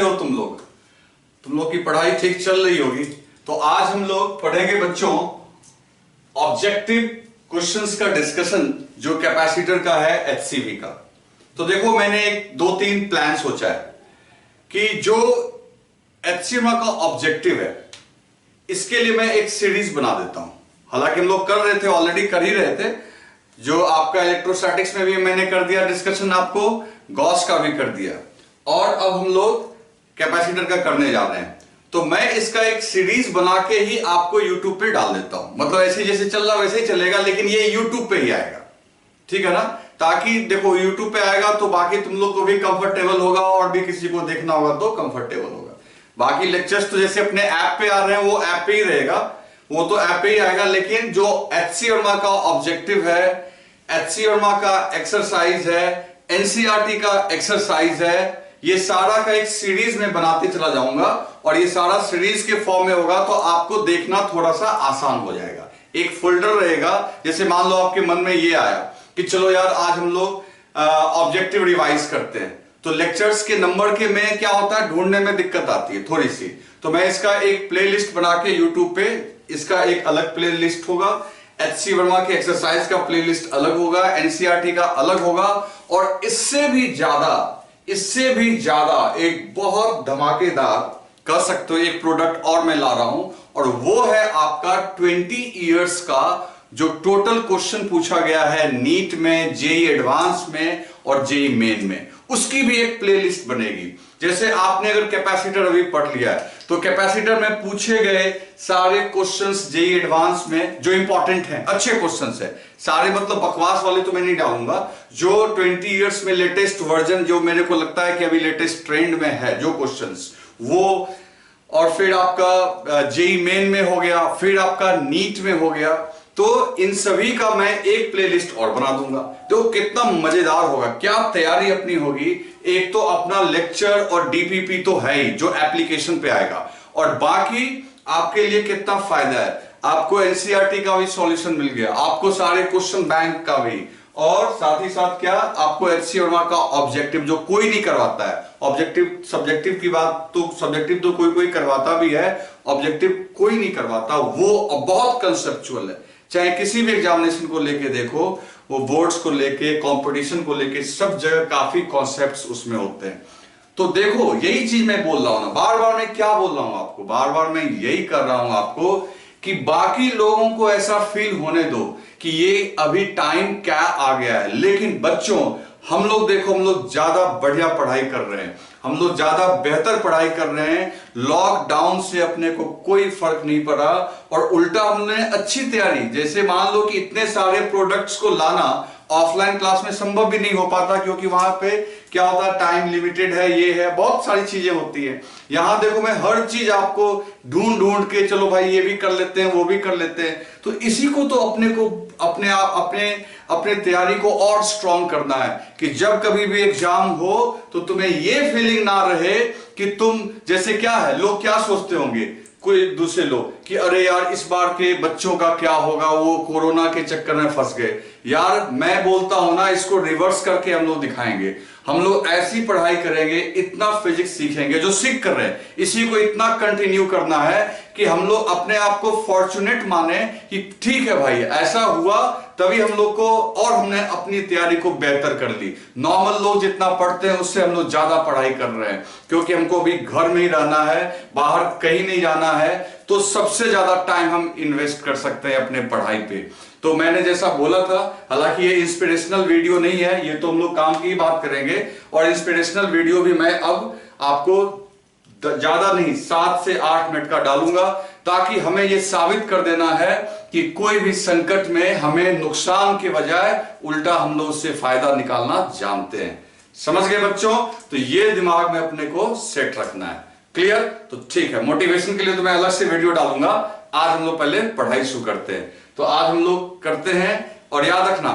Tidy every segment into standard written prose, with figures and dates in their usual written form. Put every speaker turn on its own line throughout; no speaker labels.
हो तुम लोग? तुम लोग की पढ़ाई ठीक चल रही होगी। तो आज हम लोग पढ़ेंगे बच्चों ऑब्जेक्टिव क्वेश्चंस का डिस्कशन जो कैपेसिटर का है एचसीवी का। तो देखो मैंने एक दो तीन प्लान सोचा है कि जो एचसीवी का ऑब्जेक्टिव है इसके लिए मैं एक सीरीज बना देता हूं। हालांकि हम लोग कर रहे थे, ऑलरेडी कर ही रहे थे, जो आपका इलेक्ट्रोस्टैटिक्स में भी मैंने कर दिया डिस्कशन, आपको गॉस का भी कर दिया, और अब हम लोग कैपेसिटर का करने जा रहे हैं। तो मैं इसका एक सीरीज बना के ही आपको यूट्यूब पे डाल देता हूं। मतलब ऐसे जैसे चल रहा वैसे ही चलेगा, लेकिन ये यूट्यूब पे ही आएगा, ठीक है ना? ताकि देखो यूट्यूब पे आएगा तो बाकी तुम लोग को भी कंफर्टेबल होगा और भी किसी को देखना होगा तो कंफर्टेबल होगा। बाकी लेक्चर्स तो जैसे अपने ऐप पे आ रहे हैं वो ऐप पे ही रहेगा, वो तो ऐप पे ही आएगा। लेकिन जो एचसी वर्मा का ऑब्जेक्टिव है, एचसी वर्मा का एक्सरसाइज है, एनसीईआरटी का एक्सरसाइज है, ये सारा का एक सीरीज में बनाते चला जाऊंगा और ये सारा सीरीज के फॉर्म में होगा, तो आपको देखना थोड़ा सा आसान हो जाएगा। एक फोल्डर रहेगा, जैसे मान लो आपके मन में ये आया कि चलो यार आज हम लोग ऑब्जेक्टिव रिवाइज करते हैं, तो लेक्चर्स के नंबर के में क्या होता है, ढूंढने में दिक्कत आती है थोड़ी सी। तो मैं इसका एक प्लेलिस्ट बना के यूट्यूब पे इसका एक अलग प्लेलिस्ट होगा, एचसी वर्मा के एक्सरसाइज का प्लेलिस्ट अलग होगा, एनसीईआरटी का अलग होगा, और इससे भी ज्यादा एक बहुत धमाकेदार कर सकते हो एक प्रोडक्ट और मैं ला रहा हूं, और वो है आपका 20 इयर्स का जो टोटल क्वेश्चन पूछा गया है नीट में, जेई एडवांस में और जेई मेन में, उसकी भी एक प्लेलिस्ट बनेगी। जैसे आपने अगर कैपेसिटर अभी पढ़ लिया है तो कैपेसिटर में पूछे गए सारे क्वेश्चंस जेई एडवांस में जो इंपॉर्टेंट हैं, अच्छे क्वेश्चंस है सारे, मतलब बकवास वाले तो मैं नहीं डालूंगा। जो 20 इयर्स में लेटेस्ट वर्जन जो मेरे को लगता है कि अभी लेटेस्ट ट्रेंड में है जो क्वेश्चंस वो, और फिर आपका जेई मेन में हो गया, फिर आपका नीट में हो गया, तो इन सभी का मैं एक प्लेलिस्ट और बना दूंगा। तो कितना मजेदार होगा, क्या तैयारी अपनी होगी। एक तो अपना लेक्चर और डीपीपी तो है ही जो एप्लीकेशन पे आएगा, और बाकी आपके लिए कितना फायदा है, आपको एनसीईआरटी का भी सॉल्यूशन मिल गया, आपको सारे क्वेश्चन बैंक का भी, और साथ ही साथ क्या आपको एचसी वर्मा का ऑब्जेक्टिव जो कोई नहीं करवाता है। ऑब्जेक्टिव सब्जेक्टिव की बात तो सब्जेक्टिव तो कोई करवाता भी है, ऑब्जेक्टिव कोई नहीं करवाता, वो बहुत कंसेप्चुअल है। चाहे किसी भी एग्जामिनेशन को लेके देखो, वो बोर्ड्स को लेके, कंपटीशन को लेके, सब जगह काफी कॉन्सेप्ट्स उसमें होते हैं। तो देखो यही चीज मैं बोल रहा हूं ना, बार बार मैं क्या बोल रहा हूं आपको, बार बार मैं यही कर रहा हूं आपको कि बाकी लोगों को ऐसा फील होने दो कि ये अभी टाइम क्या आ गया है। लेकिन बच्चों हम लोग देखो, हम लोग ज्यादा बढ़िया पढ़ाई कर रहे हैं, हम लोग ज्यादा बेहतर पढ़ाई कर रहे हैं। लॉकडाउन से अपने को कोई फर्क नहीं पड़ा, और उल्टा हमने अच्छी तैयारी, जैसे मान लो कि इतने सारे प्रोडक्ट्स को लाना ऑफलाइन क्लास में संभव भी नहीं हो पाता, क्योंकि वहां पे क्या होता है, टाइम लिमिटेड है, ये है, बहुत सारी चीजें होती है। यहां देखो मैं हर चीज आपको ढूंढ ढूंढ के, चलो भाई ये भी कर लेते हैं, वो भी कर लेते हैं। तो इसी को तो अपने को अपने आप अपने तैयारी को और स्ट्रांग करना है कि जब कभी भी एग्जाम हो तो तुम्हें ये फीलिंग ना रहे कि तुम, जैसे क्या है, लोग क्या सोचते होंगे कोई दूसरे लोग कि अरे यार इस बार के बच्चों का क्या होगा, वो कोरोना के चक्कर में फंस गए। यार मैं बोलता हूं ना, इसको रिवर्स करके हम लोग दिखाएंगे। हम लोग ऐसी पढ़ाई करेंगे, इतना फिजिक्स सीखेंगे जो सीख कर रहे हैं, इसी को इतना कंटिन्यू करना है कि हम लोग अपने आप को फॉर्चुनेट माने कि ठीक है भाई ऐसा हुआ, तभी हम लोग को, और हमने अपनी तैयारी को बेहतर कर ली। नॉर्मल लोग जितना पढ़ते हैं उससे हम लोग ज्यादा पढ़ाई कर रहे हैं, क्योंकि हमको अभी घर में ही रहना है, बाहर कहीं नहीं जाना है, तो सबसे ज्यादा टाइम हम इन्वेस्ट कर सकते हैं अपने पढ़ाई पे। तो मैंने जैसा बोला था, हालांकि ये इंस्पिरेशनल वीडियो नहीं है, ये तो हम लोग काम की ही बात करेंगे, और इंस्पिरेशनल वीडियो भी मैं अब आपको ज्यादा नहीं 7 से 8 मिनट का डालूंगा, ताकि हमें यह साबित कर देना है कि कोई भी संकट में हमें नुकसान के बजाय उल्टा हम लोग उससे फायदा निकालना जानते हैं। समझ गए बच्चों? तो ये दिमाग में अपने को सेट रखना है। क्लियर? तो ठीक है, मोटिवेशन के लिए तो मैं अलग से वीडियो डालूंगा। आज हम लोग पहले पढ़ाई शुरू करते हैं। तो आज हम लोग करते हैं, और याद रखना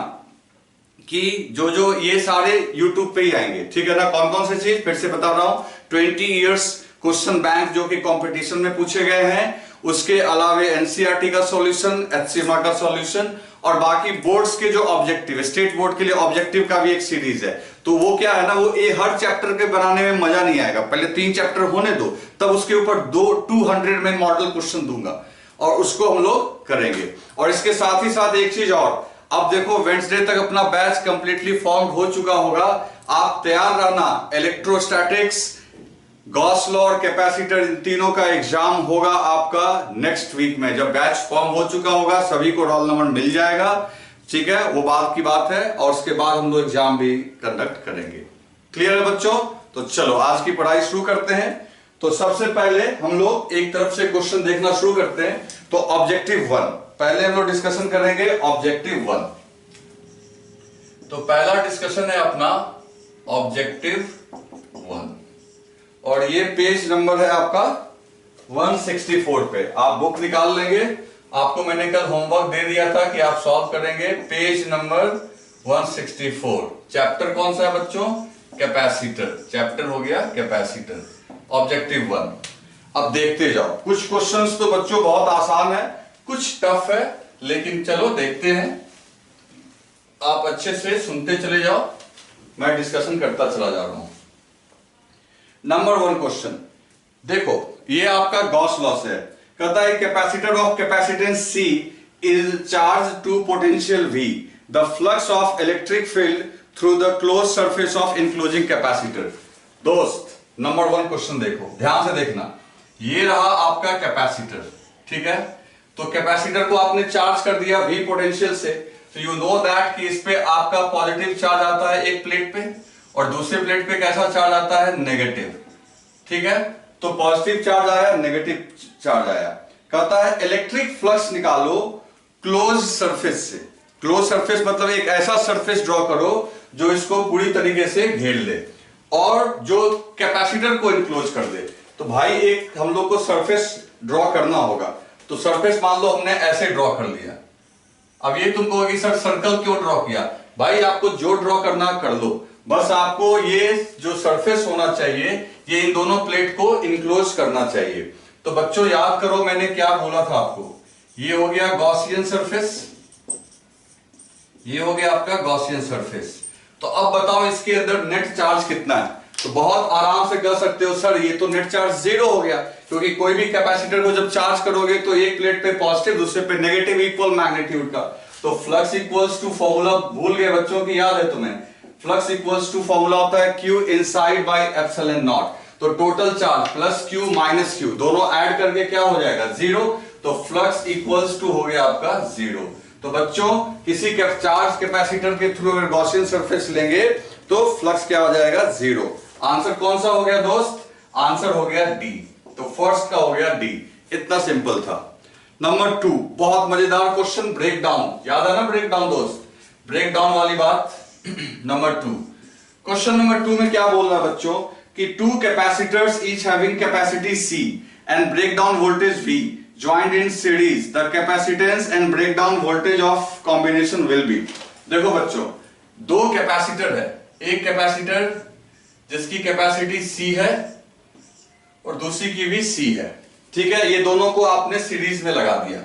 कि जो जो ये सारे YouTube पे ही आएंगे, ठीक है ना? कौन कौन सी चीज फिर से बता रहा हूं, 20 इयर्स क्वेश्चन बैंक जो कि कंपटीशन में पूछे गए हैं, उसके अलावे एनसीईआरटी का सॉल्यूशन, एचसीएमआर का सॉल्यूशन, और बाकी बोर्ड्स के जो ऑब्जेक्टिव, स्टेट बोर्ड के लिए ऑब्जेक्टिव का भी एक सीरीज है। तो वो क्या है ना, वो हर चैप्टर के बनाने में मजा नहीं आएगा, पहले 3 चैप्टर होने दो, तब उसके ऊपर 200 में मॉडल क्वेश्चन दूंगा और उसको हम लोग करेंगे। और इसके साथ ही साथ एक चीज और, अब देखो वेडनेसडे तक अपना बैच कंप्लीटली फॉर्म हो चुका होगा, आप तैयार रहना। इलेक्ट्रोस्टैटिक्स, गॉस लॉ और कैपेसिटर, इन तीनों का एग्जाम होगा आपका नेक्स्ट वीक में, जब बैच फॉर्म हो चुका होगा, सभी को रोल नंबर मिल जाएगा, ठीक है, वो बात की बात है। और उसके बाद हम लोग एग्जाम भी कंडक्ट करेंगे। क्लियर है बच्चों? तो चलो आज की पढ़ाई शुरू करते हैं। तो सबसे पहले हम लोग एक तरफ से क्वेश्चन देखना शुरू करते हैं। तो ऑब्जेक्टिव 1 पहले हम लोग डिस्कशन करेंगे। ऑब्जेक्टिव 1, तो पहला डिस्कशन है अपना ऑब्जेक्टिव 1, और ये पेज नंबर है आपका 164 पे। आप बुक निकाल लेंगे, आपको मैंने कल होमवर्क दे दिया था कि आप सॉल्व करेंगे। पेज नंबर 164, चैप्टर कौन सा है बच्चों? कैपेसिटर, चैप्टर हो गया कैपेसिटर, ऑब्जेक्टिव 1। अब देखते जाओ, कुछ क्वेश्चंस तो बच्चों बहुत आसान है, कुछ टफ है, लेकिन चलो देखते हैं। आप अच्छे से सुनते चले जाओ, मैं डिस्कशन करता चला जा रहा हूं। नंबर 1 क्वेश्चन देखो, ये आपका गॉस लॉ है। कहता है capacitor of capacitance C is charge to potential V, the flux of electric field through the close surface of enclosing capacitor. दोस्त नंबर 1 क्वेश्चन देखो, ध्यान से देखना। ये रहा आपका कैपेसिटर, ठीक है। तो कैपेसिटर को आपने चार्ज कर दिया V पोटेंशियल से, तो यू नो दैट कि इस पे आपका पॉजिटिव चार्ज आता है एक प्लेट पे, और दूसरे प्लेट पे कैसा चार्ज आता है? नेगेटिव, ठीक है। तो पॉजिटिव चार्ज आया, नेगेटिव चार्ज आया। कहता है इलेक्ट्रिक फ्लक्स निकालो क्लोज सरफेस से। क्लोज सरफेस मतलब एक ऐसा सरफेस ड्रॉ करो जो इसको पूरी तरीके से घेर ले और जो कैपेसिटर को इनक्लोज कर दे। तो भाई एक हम लोग को सरफेस ड्रॉ करना होगा। तो सरफेस मान लो हमने ऐसे ड्रॉ कर लिया। अब ये तुम कहोगे सर सर्कल क्यों ड्रॉ किया? भाई आपको जो ड्रॉ करना कर लो, बस आपको ये जो सरफेस होना चाहिए ये इन दोनों प्लेट को इनक्लोज करना चाहिए। तो बच्चों याद करो मैंने क्या बोला था आपको, ये हो गया गॉसियन सरफेस, ये हो गया आपका गॉसियन सरफेस। तो अब बताओ इसके अंदर नेट चार्ज कितना है? तो बहुत आराम से कह सकते हो सर ये तो नेट चार्ज 0 हो गया, क्योंकि कोई भी कैपेसिटर को जब चार्ज करोगे तो एक प्लेट पे पॉजिटिव दूसरे पे नेगेटिव इक्वल मैग्नीट्यूड का। तो फ्लक्स इक्वल्स टू फॉर्मूला भूल गए बच्चों की, याद है तुम्हें? फ्लक्स इक्वल्स टू फॉर्मूला होता है Q inside by epsilon naught. तो total charge plus Q minus Q दोनों ऐड करके क्या हो जाएगा? 0। तो फ्लक्स इक्वल्स टू हो गया आपका 0। तो बच्चों किसी चार्ज कैपेसिटर के थ्रू अगर गॉसियन सरफेस लेंगे तो फ्लक्स क्या हो जाएगा? 0। आंसर कौन सा हो गया दोस्त? आंसर हो गया डी। तो फर्स्ट का हो गया डी, इतना सिंपल था। नंबर 2 बहुत मजेदार क्वेश्चन, ब्रेक डाउन। याद है ना ब्रेक डाउन दोस्त? ब्रेक डाउन वाली बात। नंबर 2 क्वेश्चन नंबर 2 में क्या बोल रहा है बच्चों कि 2 capacitors each having capacity C and breakdown voltage V joined in series, the capacitance and breakdown voltage of combination will be। देखो बच्चों 2 कैपेसिटर है, एक कैपेसिटर जिसकी कैपेसिटी C है और दूसरी की भी C है, ठीक है। ये दोनों को आपने सीरीज में लगा दिया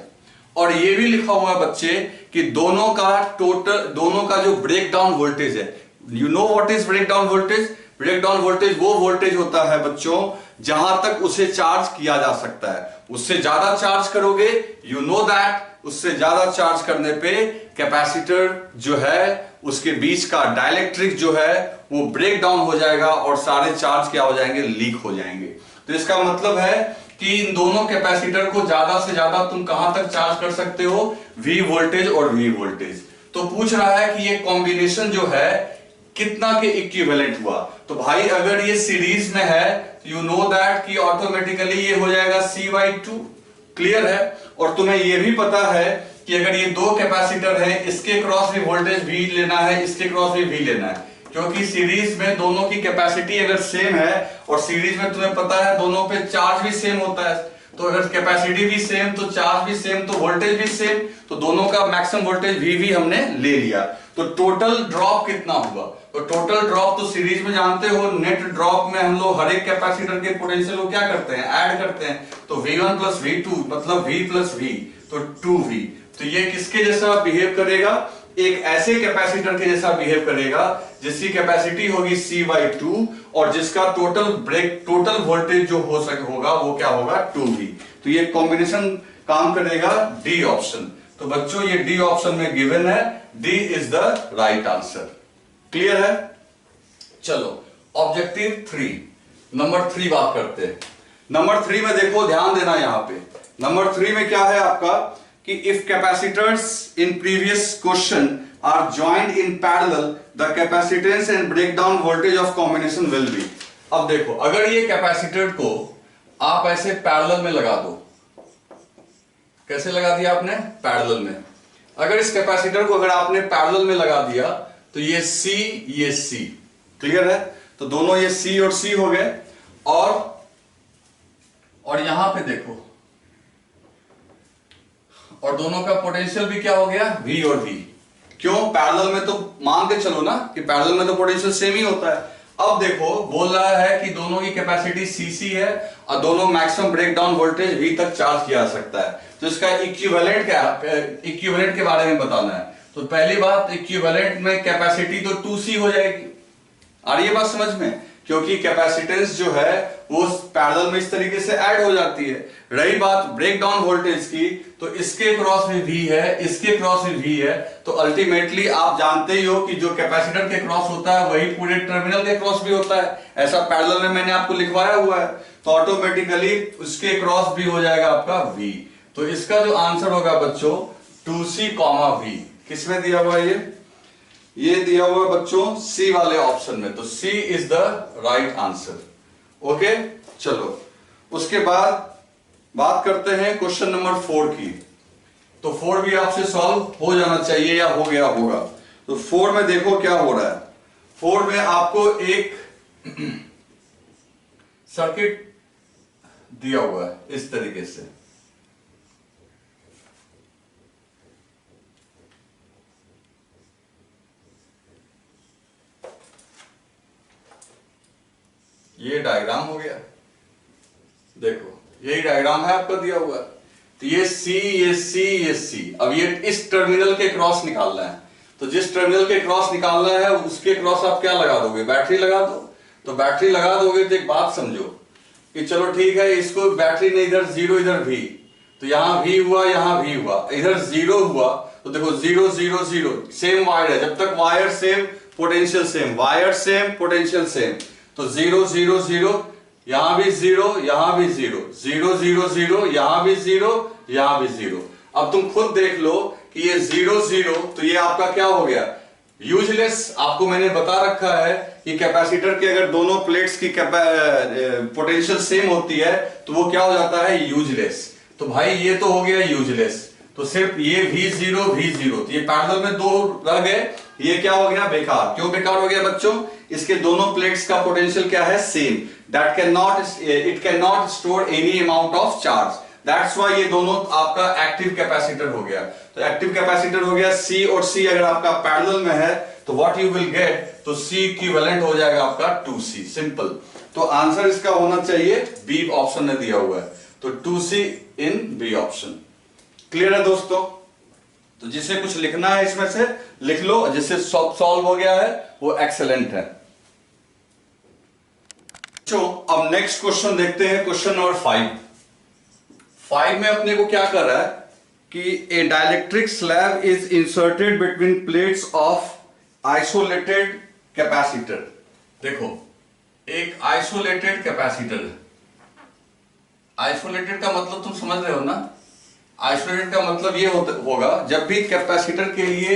और ये भी लिखा हुआ है बच्चे कि दोनों का जो ब्रेक डाउन वोल्टेज है, you know what is breakdown voltage? Breakdown voltage वो वोल्टेज होता है बच्चों जहां तक उसे चार्ज किया जा सकता है। उससे ज्यादा चार्ज करोगे, यू नो दैट उससे ज्यादा चार्ज करने पे कैपेसिटर जो है उसके बीच का डाइलेक्ट्रिक जो है वो ब्रेक डाउन हो जाएगा और सारे चार्ज क्या हो जाएंगे? लीक हो जाएंगे। तो इसका मतलब है कि इन दोनों कैपेसिटर को ज्यादा से ज्यादा तुम कहां तक चार्ज कर सकते हो? V वोल्टेज और V वोल्टेज। तो पूछ रहा है कि ये कॉम्बिनेशन जो है कितना के इक्विवेलेंट हुआ। तो भाई अगर ये सीरीज में है तो यू नो दैट कि ऑटोमेटिकली ये हो जाएगा C/2। क्लियर है? और तुम्हें ये भी पता है कि अगर ये 2 कैपेसिटर है, इसके क्रॉस भी वोल्टेज V लेना है, इसके क्रॉस भी V लेना है, क्योंकि सीरीज में दोनों की कैपेसिटी अगर सेम है और सीरीज में तुम्हें पता है दोनों पे चार्ज भी सेम होता है, तो अगर कैपेसिटी भी सेम तो चार्ज भी सेम तो वोल्टेज भी सेम, तो दोनों का मैक्सिमम वोल्टेज वी हमने ले लिया। तो टोटल ड्रॉप कितना हुआ? तो टोटल ड्रॉप तो सीरीज में जानते हो, नेट ड्रॉप में हम लोग हर एक कैपेसिटर के पोटेंशियल को क्या करते हैं, ऐड करते हैं। तो V1 प्लस V2 मतलब V प्लस V, तो 2V। तो ये किसके जैसा बिहेव करेगा? एक ऐसे कैपेसिटर के जैसा बिहेव करेगा जिसकी कैपेसिटी होगी C/2 और जिसका टोटल वोल्टेज जो होगा वो क्या होगा? 2V। तो ये कॉम्बिनेशन काम करेगा डी ऑप्शन। तो बच्चों ये डी ऑप्शन में गिवन है, D is the right answer. Clear है? चलो ऑब्जेक्टिव 3, नंबर 3 बात करते हैं। नंबर 3 में देखो, ध्यान देना यहां पे। नंबर 3 में क्या है आपका कि if capacitors in previous question are joined in parallel the capacitance and breakdown voltage of combination will be. अब देखो, अगर ये कैपेसिटर को आप ऐसे पैरेलल में लगा दो, कैसे लगा दिया आपने? पैरेलल में। अगर इस कैपेसिटर को अगर आपने पैरेलल में लगा दिया तो ये C, ये C, क्लियर है? तो दोनों ये C और C हो गए। और यहां पे देखो, और दोनों का पोटेंशियल भी क्या हो गया? V और V। क्यों? पैरेलल में तो मान के चलो ना कि पैरेलल में तो पोटेंशियल सेम ही होता है। अब देखो, बोल रहा है कि दोनों की कैपेसिटी CC है और दोनों मैक्सिमम ब्रेकडाउन वोल्टेज V तक चार्ज किया जा सकता है। तो इसका इक्विवेलेंट क्या, इक्विवेलेंट के बारे में बताना है। तो पहली बात, इक्विवेलेंट में कैपेसिटी तो 2C हो जाएगी। आ रही है बात समझ में? क्योंकि कैपेसिटेंस जो है वो पैरेलल में इस तरीके से ऐड हो जाती है। रही बात ब्रेकडाउन वोल्टेज की, तो इसके क्रॉस भी V है, इसके क्रॉस भी V है। तो अल्टीमेटली आप जानते ही हो कि जो कैपेसिटर के क्रॉस होता है वही पूरे टर्मिनल के क्रॉस भी होता है। ऐसा पैरेलल में मैंने आपको लिखवाया हुआ है, तो ऑटोमेटिकली उसके क्रॉस भी हो जाएगा आपका V। तो इसका जो आंसर होगा बच्चों 2C, V। किसमें दिया हुआ है ये दिया हुआ है बच्चों C वाले ऑप्शन में। तो C is the right answer. Okay, चलो उसके बाद बात करते हैं क्वेश्चन नंबर 4 की। तो 4 भी आपसे सॉल्व हो जाना चाहिए या हो गया होगा। तो 4 में देखो क्या हो रहा है। 4 में आपको एक सर्किट दिया हुआ है इस तरीके से। ये डायग्राम हो गया, देखो यही डायग्राम है आपका दिया हुआ है। तो ये C, ये C, ये C। अब ये इस टर्मिनल के क्रॉस निकालना है। तो जिस टर्मिनल के क्रॉस निकालना है उसके क्रॉस आप क्या लगा दोगे? बैटरी लगा दो। तो बैटरी लगा दोगे तो एक बात समझो कि चलो ठीक है, इसको बैटरी ने इधर 0 इधर V, तो यहां V हुआ, यहां V हुआ, इधर 0 हुआ। तो देखो 0 0 0 सेम वायर है, जब तक wire same potential same, wire same potential same. तो 0 0 0, यहां भी 0, यहां भी 0, 0 0 0, यहां भी 0, यहां भी 0। अब तुम खुद देख लो कि ये 0 0, तो ये आपका क्या हो गया? यूजलेस। आपको मैंने बता रखा है कि कैपेसिटर के अगर दोनों प्लेट्स की पोटेंशियल सेम होती है तो वो क्या हो जाता है? यूजलेस। तो भाई ये तो हो गया यूजलेस। तो सिर्फ ये V0 V0, तो ये पैरेलल में दो रह गए, ये क्या हो गया? बेकार। क्यों बेकार हो गया बच्चों? इसके दोनों प्लेट्स का पोटेंशियल क्या है? Same. That it can not store any amount of charge. That's why ये दोनों आपका एक्टिव कैपेसिटर हो गया। तो एक्टिव कैपेसिटर हो गया C, और C अगर आपका पैरेलल में है तो व्हाट यू विल गेट, तो C इक्विवेलेंट हो जाएगा आपका 2C। सिंपल। तो आंसर इसका होना चाहिए बी ऑप्शन में दिया हुआ है। तो 2C in B option. Clear है दोस्तों? तो जिसे कुछ लिखना है इसमें से लिख लो, जिससे सॉल्व हो गया है वो एक्सेलेंट है। अब नेक्स्ट क्वेश्चन देखते हैं, क्वेश्चन नंबर 5। 5 में अपने को क्या कर रहा है कि a dielectric slab is inserted between plates of isolated capacitor. देखो एक आइसोलेटेड कैपेसिटर, आइसोलेटेड का मतलब तुम समझ रहे हो ना? आइसोलेटेड का मतलब ये होगा जब भी कैपेसिटर के लिए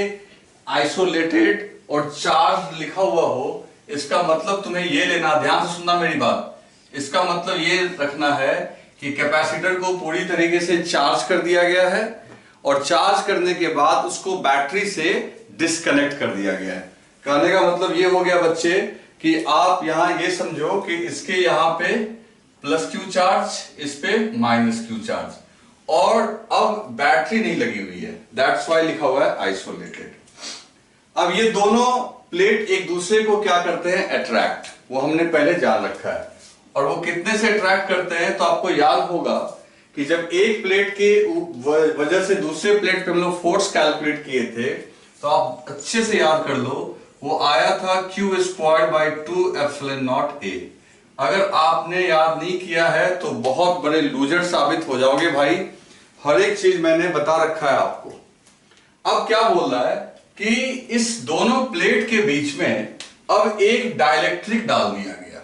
आइसोलेटेड और चार्ज लिखा हुआ हो, इसका मतलब तुम्हें ये लेना, ध्यान से सुनना मेरी बात, इसका मतलब ये रखना है कि कैपेसिटर को पूरी तरीके से चार्ज कर दिया गया है और चार्ज करने के बाद उसको बैटरी से डिस्कनेक्ट कर दिया गया है। कहने का मतलब ये हो गया बच्चे कि आप यहां ये समझो कि इसके यहां पे प्लस क्यू चार्ज, इस पे माइनस क्यू चार्ज, और अब बैटरी नहीं लगी हुई है, दैट्स वाई लिखा हुआ है आइसोलेटेड। अब ये दोनों प्लेट एक दूसरे को क्या करते हैं, अट्रैक्ट, वो हमने पहले जान रखा है। और वो कितने से अट्रैक्ट करते हैं, तो आपको याद होगा कि जब एक प्लेट के वजह से दूसरे प्लेट पे हम लोग फोर्स कैलकुलेट किए थे, तो आप अच्छे से याद कर लो, वो आया था Q squared by 2 epsilon not A। अगर आपने याद नहीं किया है तो बहुत बड़े लूजर साबित हो जाओगे भाई, हर एक चीज मैंने बता रखा है आपको। अब क्या बोल रहा है कि इस दोनों प्लेट के बीच में अब एक डाइलेक्ट्रिक डाल दिया गया।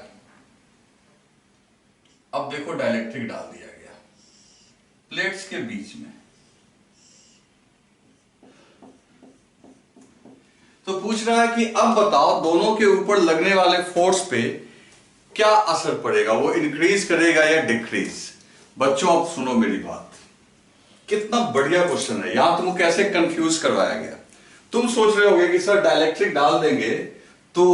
अब देखो डाइलेक्ट्रिक डाल दिया गया प्लेट्स के बीच में, तो पूछ रहा है कि अब बताओ दोनों के ऊपर लगने वाले फोर्स पे क्या असर पड़ेगा, वो इंक्रीज करेगा या डिक्रीज। बच्चों अब सुनो मेरी बात, कितना बढ़िया क्वेश्चन है, यहां तुमको कैसे कंफ्यूज करवाया गया। तुम सोच रहे होगे कि सर डाइलेक्ट्रिक डाल देंगे तो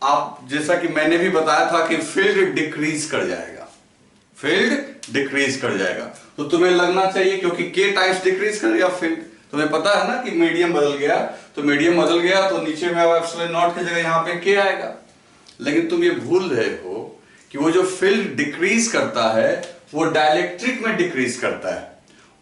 आप, जैसा कि मैंने भी बताया था कि फील्ड डिक्रीज कर जाएगा, फील्ड डिक्रीज कर जाएगा, तो तुम्हें लगना चाहिए क्योंकि के टाइम्स डिक्रीज करेगा फील्ड। तुम्हें पता है ना कि मीडियम बदल गया, तो मीडियम बदल गया तो नीचे में एप्सिलॉन नॉट की जगह यहां पे के आएगा। लेकिन तुम ये भूल रहे हो कि वो जो फील्ड डिक्रीज करता है वो डाइलेक्ट्रिक में डिक्रीज करता है,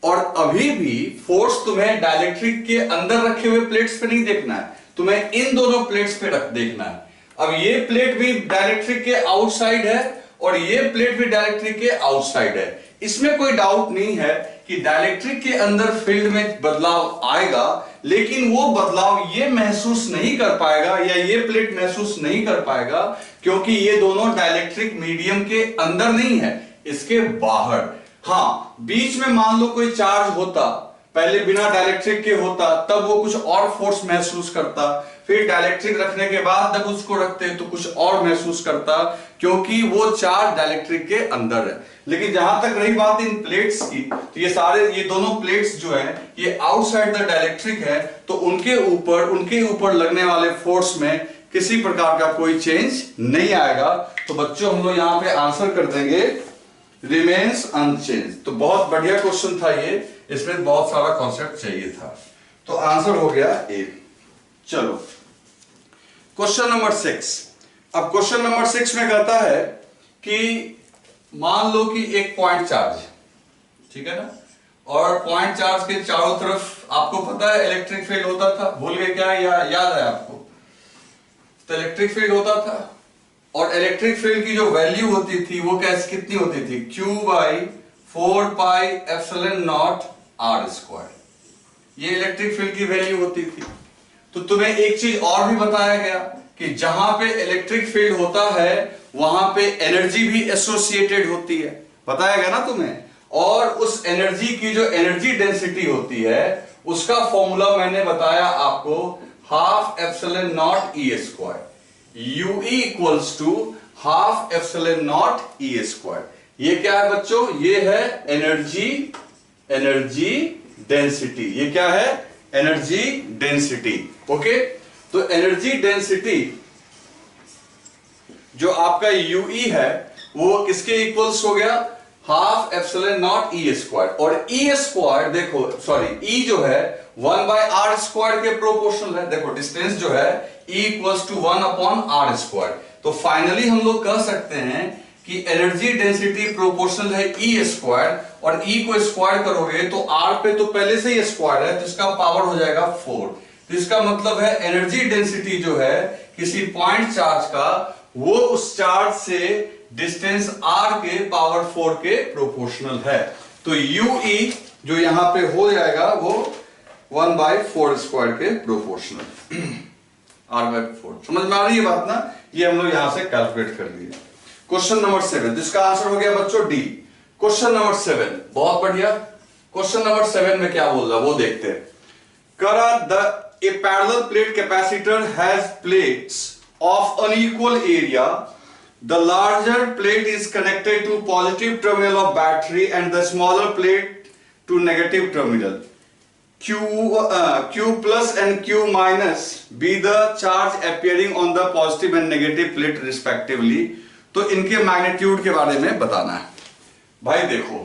और अभी भी फोर्स तुम्हें डाइलेक्ट्रिक के अंदर रखे हुए प्लेट्स पे नहीं देखना है, तुम्हें इन दोनों प्लेट्स पे देखना है। अब ये प्लेट भी डाइलेक्ट्रिक के आउटसाइड है और ये प्लेट भी डाइलेक्ट्रिक के आउटसाइड है। इसमें कोई डाउट नहीं है कि डाइलेक्ट्रिक के अंदर फील्ड में बदलाव आएगा, लेकिन वो बदलाव ये महसूस नहीं कर पाएगा या ये प्लेट महसूस नहीं कर पाएगा, क्योंकि ये दोनों डाइलेक्ट्रिक मीडियम के अंदर नहीं है, इसके बाहर। हाँ, बीच में मान लो कोई चार्ज होता, पहले बिना डाइलेक्ट्रिक के होता, तब वो कुछ और फोर्स महसूस करता, फिर डाइलेक्ट्रिक रखने के बाद जब उसको रखते तो कुछ और महसूस करता, क्योंकि वो चार्ज डाइलेक्ट्रिक के अंदर है। लेकिन जहां तक रही बात इन प्लेट्स की, तो ये दोनों प्लेट्स जो है ये आउटसाइड द डाइलेक्ट्रिक है, तो उनके ऊपर लगने वाले फोर्स में किसी प्रकार का कोई चेंज नहीं आएगा। तो बच्चों हम लोग यहां पे आंसर कर देंगे रिमेन्स अनचेंज। तो बहुत बढ़िया क्वेश्चन था ये, इसमें बहुत सारा कॉन्सेप्ट चाहिए था, तो आंसर हो गया ए। चलो क्वेश्चन नंबर 6। अब क्वेश्चन नंबर 6 में कहता है कि मान लो कि एक पॉइंट चार्ज, ठीक है ना, और पॉइंट चार्ज के चारों तरफ आपको पता है इलेक्ट्रिक फील्ड होता था, भूल गए क्या या याद है आपको? तो इलेक्ट्रिक फील्ड होता था, और इलेक्ट्रिक फील्ड की जो वैल्यू होती थी वो कैसे कितनी होती थी, Q by 4 pi epsilon not R square, ये इलेक्ट्रिक फील्ड की वैल्यू होती थी। तो तुम्हें एक चीज और भी बताया गया कि जहां पे इलेक्ट्रिक फील्ड होता है वहां पे एनर्जी भी एसोसिएटेड होती है, बताया गया ना तुम्हें। और उस एनर्जी की जो एनर्जी डेंसिटी होती है उसका फॉर्मूला मैंने बताया आपको, half epsilon naught E square, UE equals to half epsilon naught E square. ये क्या है बच्चों, ये है एनर्जी डेंसिटी। ये क्या है, एनर्जी डेंसिटी। ओके, तो एनर्जी डेंसिटी जो आपका UE है वो किसके इक्वल्स हो गया, half epsilon naught E square. और E स्क्वायर देखो, सॉरी E जो है 1 बाय R स्क्वायर के प्रोपोर्शनल है। देखो डिस्टेंस जो है E equals to 1 upon R square. तो फाइनली हम लोग कह सकते हैं कि एनर्जी डेंसिटी प्रोपोर्शनल है E स्क्वायर, और E को स्क्वायर करोगे तो R पे तो पहले से ही स्क्वायर है, तो इसका पावर हो जाएगा 4। तो इसका मतलब है एनर्जी डेंसिटी जो है किसी पॉइंट चार्ज का, वो उस चार्ज से डिस्टेंस R के पावर 4 के प्रोपोर्शनल है। तो UE जो यहां पे हो जाएगा वो 1 बाई 4 स्क्वायर के प्रोपोर्शनल, R बाई 4। समझ में आ रही है बात ना, ये हम लोग यहां से कैलकुलेट कर लिए। क्वेश्चन नंबर 7, जिसका आंसर हो गया बच्चों डी। क्वेश्चन नंबर 7 बहुत बढ़िया। क्वेश्चन नंबर 7 में क्या बोल रहा है वो देखते हैं। करा a parallel plate capacitor has plates of unequal area. The larger plate is connected to positive terminal of battery and the smaller plate to negative terminal. Q plus and Q minus be the charge appearing on the positive and negative plate respectively. तो इनके magnitude के बारे में बताना है। भाई देखो,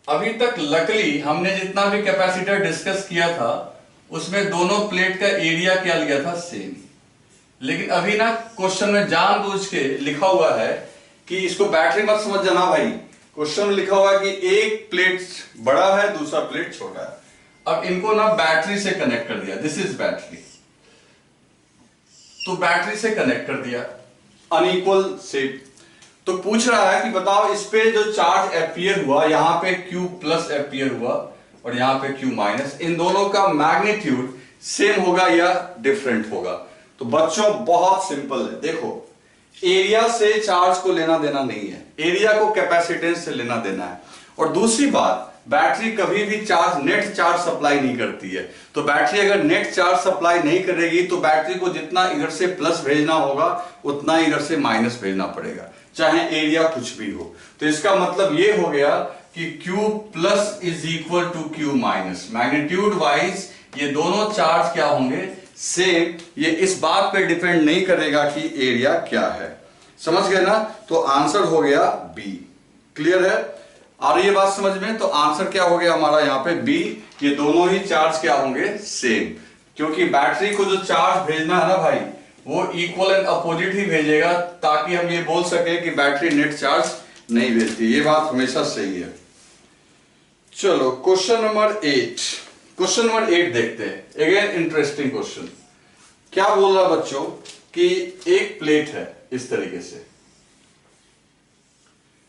अभी तक लकली हमने जितना भी कैपेसिटर डिस्कस किया था उसमें दोनों प्लेट का एरिया क्या लिया था, सेम। लेकिन अभी ना क्वेश्चन में जानबूझ के लिखा हुआ है कि इसको बैटरी मत समझ जाना भाई। क्वेश्चन में लिखा हुआ है कि एक प्लेट बड़ा है दूसरा प्लेट छोटा है। अब इनको ना बैटरी से कनेक्ट कर दिया, दिस इज बैटरी, तो बैटरी से कनेक्ट कर दिया अनइक्वल सेट। तो पूछ रहा है कि बताओ इस पे जो चार्ज एपियर हुआ, यहां पे Q प्लस एपियर हुआ और यहां पे Q माइनस, इन दोनों का मैग्नीट्यूड सेम होगा या डिफरेंट होगा। तो बच्चों बहुत सिंपल है, देखो एरिया से चार्ज को लेना देना नहीं है, एरिया को कैपेसिटेंस से लेना देना है। और दूसरी बात, बैटरी कभी भी चार्ज नेट चार्ज सप्लाई नहीं करती है। तो बैटरी अगर नेट चार्ज सप्लाई नहीं करेगी तो बैटरी को जितना इधर से प्लस भेजना होगा उतना इधर से माइनस भेजना पड़ेगा, चाहे एरिया कुछ भी हो। तो इसका मतलब ये हो गया कि Q plus is equal to Q minus. Magnitude wise ये दोनों चार्ज क्या होंगे, सेम। ये इस बात पे डिपेंड नहीं करेगा कि एरिया क्या है। समझ गए ना? तो आंसर हो गया बी। क्लियर है? आ रही है बात समझ में? तो आंसर क्या हो गया हमारा यहाँ पे बी। ये दोनों ही चार्ज क्या होंगे, सेम। क्योंकि बैटरी को जो चार्ज भेजना है ना भाई, वो इक्वल एंड अपोजिट ही भेजेगा, ताकि हम ये बोल सके कि बैटरी नेट चार्ज नहीं भेजती। ये बात हमेशा सही है। चलो क्वेश्चन नंबर 8। क्वेश्चन नंबर 8 देखते हैं। Again interesting question. क्या बोल रहा बच्चों कि एक प्लेट है इस तरीके से,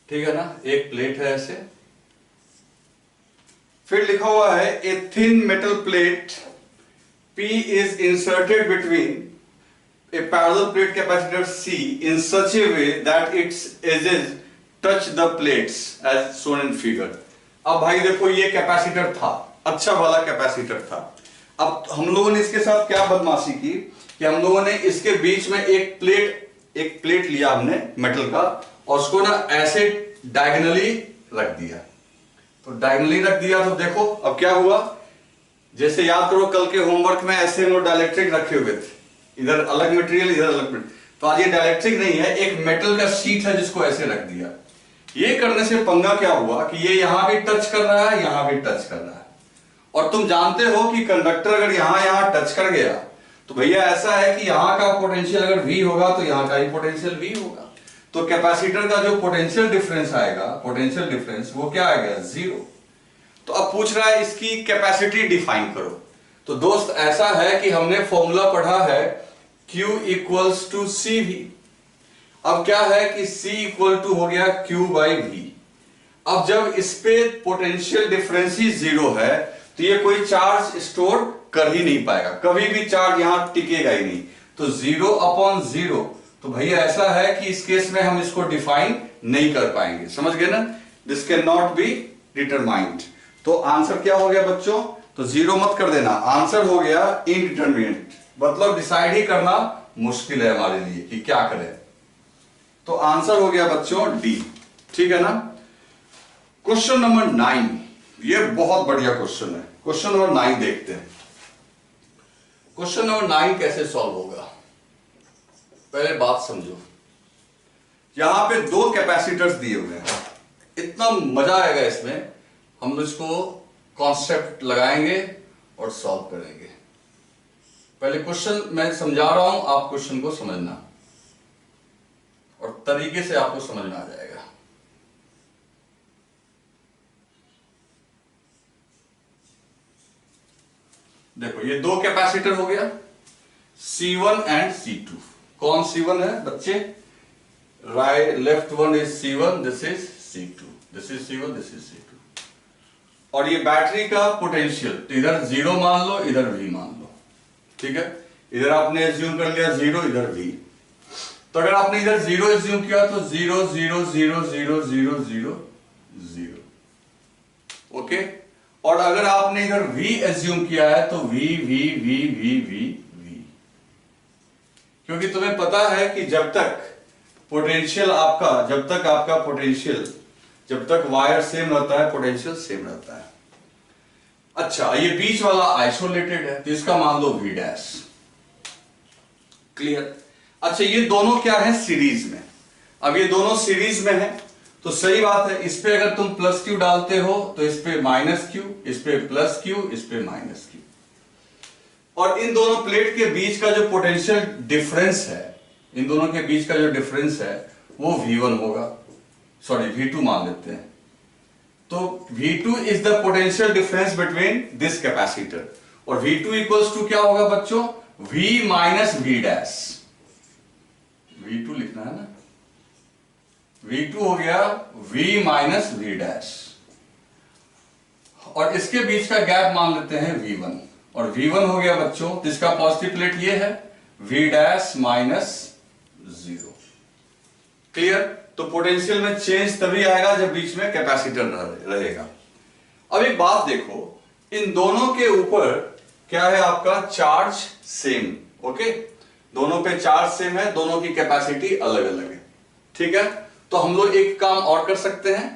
ठीक है ना, एक प्लेट है ऐसे, फिर लिखा हुआ है a thin metal plate P is inserted between a parallel plate capacitor C in such a way that its edges touch the plates as shown in figure। अब भाई देखो ये कैपेसिटर था, अच्छा वाला कैपेसिटर था। अब हम लोगों ने इसके साथ क्या बदमाशी की कि हम लोगों ने इसके बीच में एक प्लेट लिया हमने मेटल का, और उसको ना ऐसे डायगोनली रख दिया। तो डायगोनली रख दिया तो देखो अब क्या हुआ, जैसे याद करो कल के होमवर्क में ऐसे हम लोग डाइलेक्ट्रिक रखे हुए थे, इधर अलग मटेरियल इधर अलग मटेरियल। तो आज ये डाइलेक्ट्रिक नहीं है, एक मेटल का शीट है जिसको ऐसे रख दिया। ये करने से पंगा क्या हुआ कि ये यहां भी टच कर रहा है, यहां भी टच कर रहा है। और तुम जानते हो कि कंडक्टर अगर यहां टच कर गया तो भैया ऐसा है कि यहां का पोटेंशियल अगर V होगा तो यहां का ही पोटेंशियल V होगा। तो कैपेसिटर का जो पोटेंशियल डिफरेंस आएगा, पोटेंशियल डिफरेंस वो क्या आएगा, 0। तो अब पूछ रहा है इसकी कैपेसिटी डिफाइन करो। तो दोस्त ऐसा है कि हमने फॉर्मूला पढ़ा है Q इक्वल्स टू CV। अब क्या है कि C इक्वल टू हो गया Q बाई V। अब जब इस पे पोटेंशियल डिफरेंस ही 0 है तो ये कोई चार्ज स्टोर कर ही नहीं पाएगा, कभी भी चार्ज यहां टिकेगा ही नहीं। तो 0 अपॉन 0, तो भैया ऐसा है कि इस केस में हम इसको डिफाइन नहीं कर पाएंगे। समझ गए ना? This can not be determined. तो आंसर क्या हो गया बच्चों, तो 0 मत कर देना, आंसर हो गया इनडिटरमिनेट। मतलब डिसाइड ही करना मुश्किल है हमारे लिए कि क्या करें। तो आंसर हो गया बच्चों डी। ठीक है ना? क्वेश्चन नंबर 9, ये बहुत बढ़िया क्वेश्चन है। क्वेश्चन नंबर 9 देखते हैं। क्वेश्चन नंबर 9 कैसे सॉल्व होगा, पहले बात समझो। यहां पे 2 कैपेसिटर्स दिए हुए हैं, इतना मजा आएगा इसमें। हम लोग इसको कॉन्सेप्ट लगाएंगे और सॉल्व करेंगे। पहले क्वेश्चन मैं समझा रहा हूं, आप क्वेश्चन को समझना और तरीके से आपको समझ में आ जाएगा। देखो ये 2 कैपेसिटर हो गया, C1 एंड C2। कौन C1 है बच्चे, right left one is C1, this is C2, this is C1, this is C2। और ये बैटरी का पोटेंशियल, तो इधर 0 मान लो, इधर V मान लो। ठीक है, इधर आपने एज्यूम कर लिया 0, इधर V। तो अगर आपने इधर 0 एज्यूम किया तो 0 0 0 0 0 0 0। ओके, और अगर आपने इधर V एज्यूम किया है तो V V V V V V। क्योंकि तुम्हें पता है कि जब तक आपका पोटेंशियल, जब तक वायर सेम रहता है पोटेंशियल सेम रहता है। अच्छा, ये बीच वाला आइसोलेटेड है तो इसका मान लो V डैश। क्लियर? अच्छा, ये दोनों क्या है, सीरीज में। अब ये दोनों सीरीज में है तो सही बात है, इस पे अगर तुम प्लस क्यू डालते हो तो इस पे माइनस क्यू, इस पे प्लस क्यू, इस पे माइनस क्यू। और इन दोनों प्लेट के बीच का जो पोटेंशियल डिफरेंस है, इन दोनों के बीच का जो डिफरेंस है वो V1 होगा, सॉरी V2 मान लेते हैं। तो V2 is the potential difference between this capacitor, और V2 इक्वल्स टू क्या होगा बच्चों, V minus V dash. V2 लिखना है ना, V2 हो गया V माइनस V डैश, और इसके बीच का गैप मान लेते हैं V1, और V1 हो गया बच्चों, जिसका पॉजिटिव प्लेट ये है, V डैश माइनस 0। क्लियर? तो पोटेंशियल में चेंज तभी आएगा जब बीच में कैपेसिटर रहेगा। अब एक बात देखो, इन दोनों के ऊपर क्या है, आपका चार्ज सेम, ओके, दोनों पे चार्ज सेम है, दोनों की कैपेसिटी अलग अलग है, ठीक है। तो हम लोग एक काम और कर सकते हैं,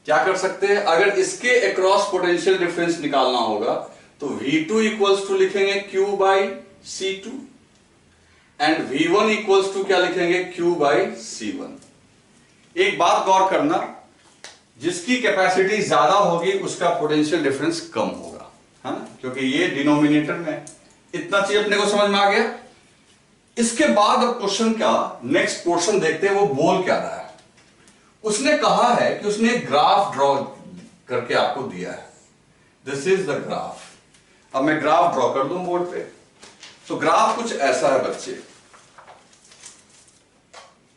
क्या कर सकते हैं, अगर इसके अक्रॉस पोटेंशियल डिफरेंस निकालना होगा तो V2 इक्वल्स टू लिखेंगे Q by C2 and V1 equals to क्या लिखेंगे, Q बाई C1। एक बात गौर करना, जिसकी कैपेसिटी ज्यादा होगी उसका पोटेंशियल डिफरेंस कम होगा, है ना, क्योंकि ये डिनोमिनेटर में। इतना चीज अपने को समझ में आ गया। इसके बाद अब क्वेश्चन का नेक्स्ट पोर्शन देखते हैं, वो बोल क्या रहा है। उसने कहा है कि उसने ग्राफ ड्रॉ करके आपको दिया है, दिस इज द ग्राफ। अब मैं ग्राफ ड्रॉ कर दूं बोर्ड पे। तो ग्राफ कुछ ऐसा है बच्चे,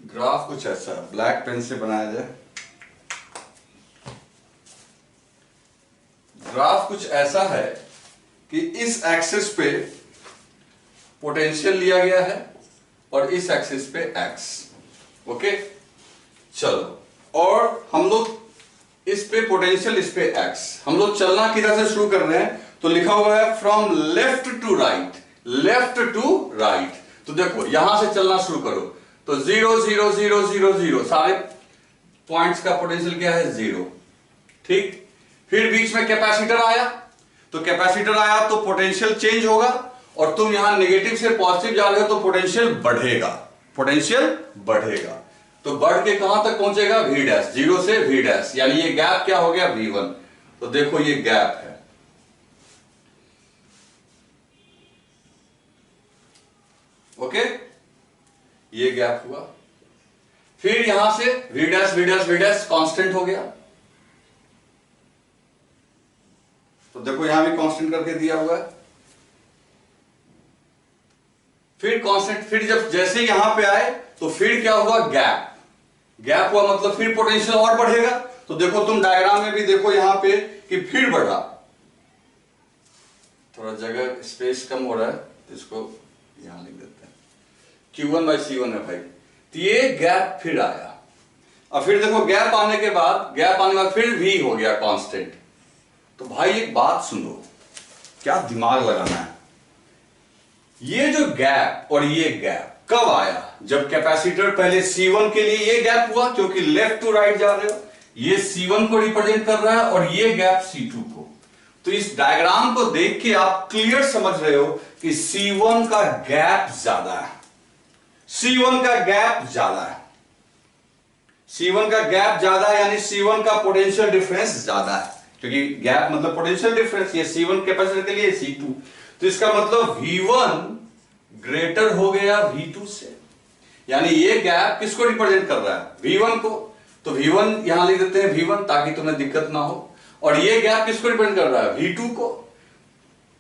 ग्राफ कुछ ऐसा है, ब्लैक पेन से बनाया जाए। ग्राफ कुछ ऐसा है कि इस एक्सिस पे पोटेंशियल लिया गया है और इस एक्सिस पे एक्स, ओके। चलो, और हम लोग इस पे पोटेंशियल, इस पे एक्स, हम लोग चलना किधर से शुरू कर रहे हैं, तो लिखा हुआ है from left to right, left to right. तो देखो यहां से चलना शुरू करो, तो 0 0 0 0 0 सारे पॉइंट्स का पोटेंशियल क्या है, 0, ठीक। फिर बीच में कैपेसिटर आया, तो कैपेसिटर आया तो पोटेंशियल चेंज होगा, और तुम यहां नेगेटिव से पॉजिटिव जा रहे हो तो पोटेंशियल बढ़ेगा, पोटेंशियल बढ़ेगा। तो बढ़ के कहां तक पहुंचेगा, V डैश, 0 से V डैश, यानी ये गैप क्या हो गया, V1। तो देखो ये गैप है, ओके, ये गैप हुआ। फिर यहां से V dash V dash V dash constant हो गया, तो देखो यहां भी कांस्टेंट करके दिया हुआ है। फिर कांस्टेंट, फिर जब जैसे यहां पे आए तो फिर क्या हुआ, गैप, गैप हुआ, मतलब फिर पोटेंशियल और बढ़ेगा। तो देखो तुम डायग्राम में भी देखो यहां पे कि फिर बढ़ा, थोड़ा जगह स्पेस कम हो रहा है तो इसको यहां लिख देते हैं, Q1 बाई C1 है भाई। तो ये गैप फिर आया, और फिर देखो गैप आने के बाद फिर V हो गया कांस्टेंट। तो भाई एक बात सुनो, क्या दिमाग लगाना है, ये जो गैप और ये गैप कब आया, जब कैपेसिटर पहले C1 के लिए ये गैप हुआ, क्योंकि लेफ्ट टू राइट जा रहे हो, ये C1 को रिप्रेजेंट कर रहा है और ये गैप C2 को। तो इस डायग्राम को देख के आप क्लियर समझ रहे हो कि C1 का गैप ज्यादा है, C1 का गैप ज्यादा है, C1 का गैप ज्यादा है, यानी C1 का पोटेंशियल डिफरेंस ज्यादा है, क्योंकि गैप मतलब पोटेंशियल डिफरेंस, ये C1 कैपेसिटर के लिए, C2। तो इसका मतलब V1 ग्रेटर हो गया V2 से, यानी ये गैप किसको रिप्रेजेंट कर रहा है, V1 को। तो V1 यहां लिख देते हैं V1 ताकि तुम्हें दिक्कत ना हो, और ये गैप किसको रिप्रेजेंट कर रहा है, V2 को,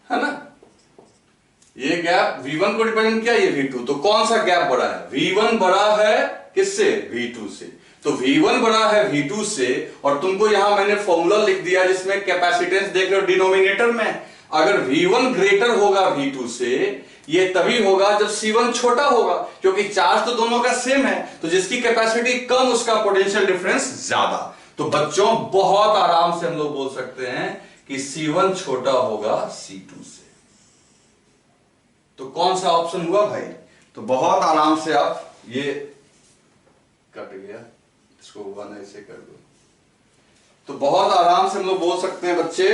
है ना। ये गैप V1 को रिप्रेजेंट किया, ये V2। तो कौन सा गैप बड़ा है, V1 बड़ा है किससे, V2 से। तो V1 बड़ा है V2 से, और तुमको यहां मैंने फॉर्मूला लिख दिया जिसमें कैपेसिटेंस देख रहे हो डिनोमिनेटर में, अगर V1 ग्रेटर होगा V2 से, ये तभी होगा जब C1 छोटा होगा, क्योंकि चार्ज तो दोनों का सेम है, तो जिसकी कैपेसिटी कम उसका पोटेंशियल डिफरेंस ज्यादा। तो बच्चों बहुत आराम से हम लोग बोल सकते हैं कि C1 छोटा होगा C2 से। तो कौन सा ऑप्शन हुआ भाई, तो बहुत आराम से आप ये कट गया, इसको 1 ऐसे कर दो, तो बहुत आराम से हम लोग बोल सकते हैं बच्चे,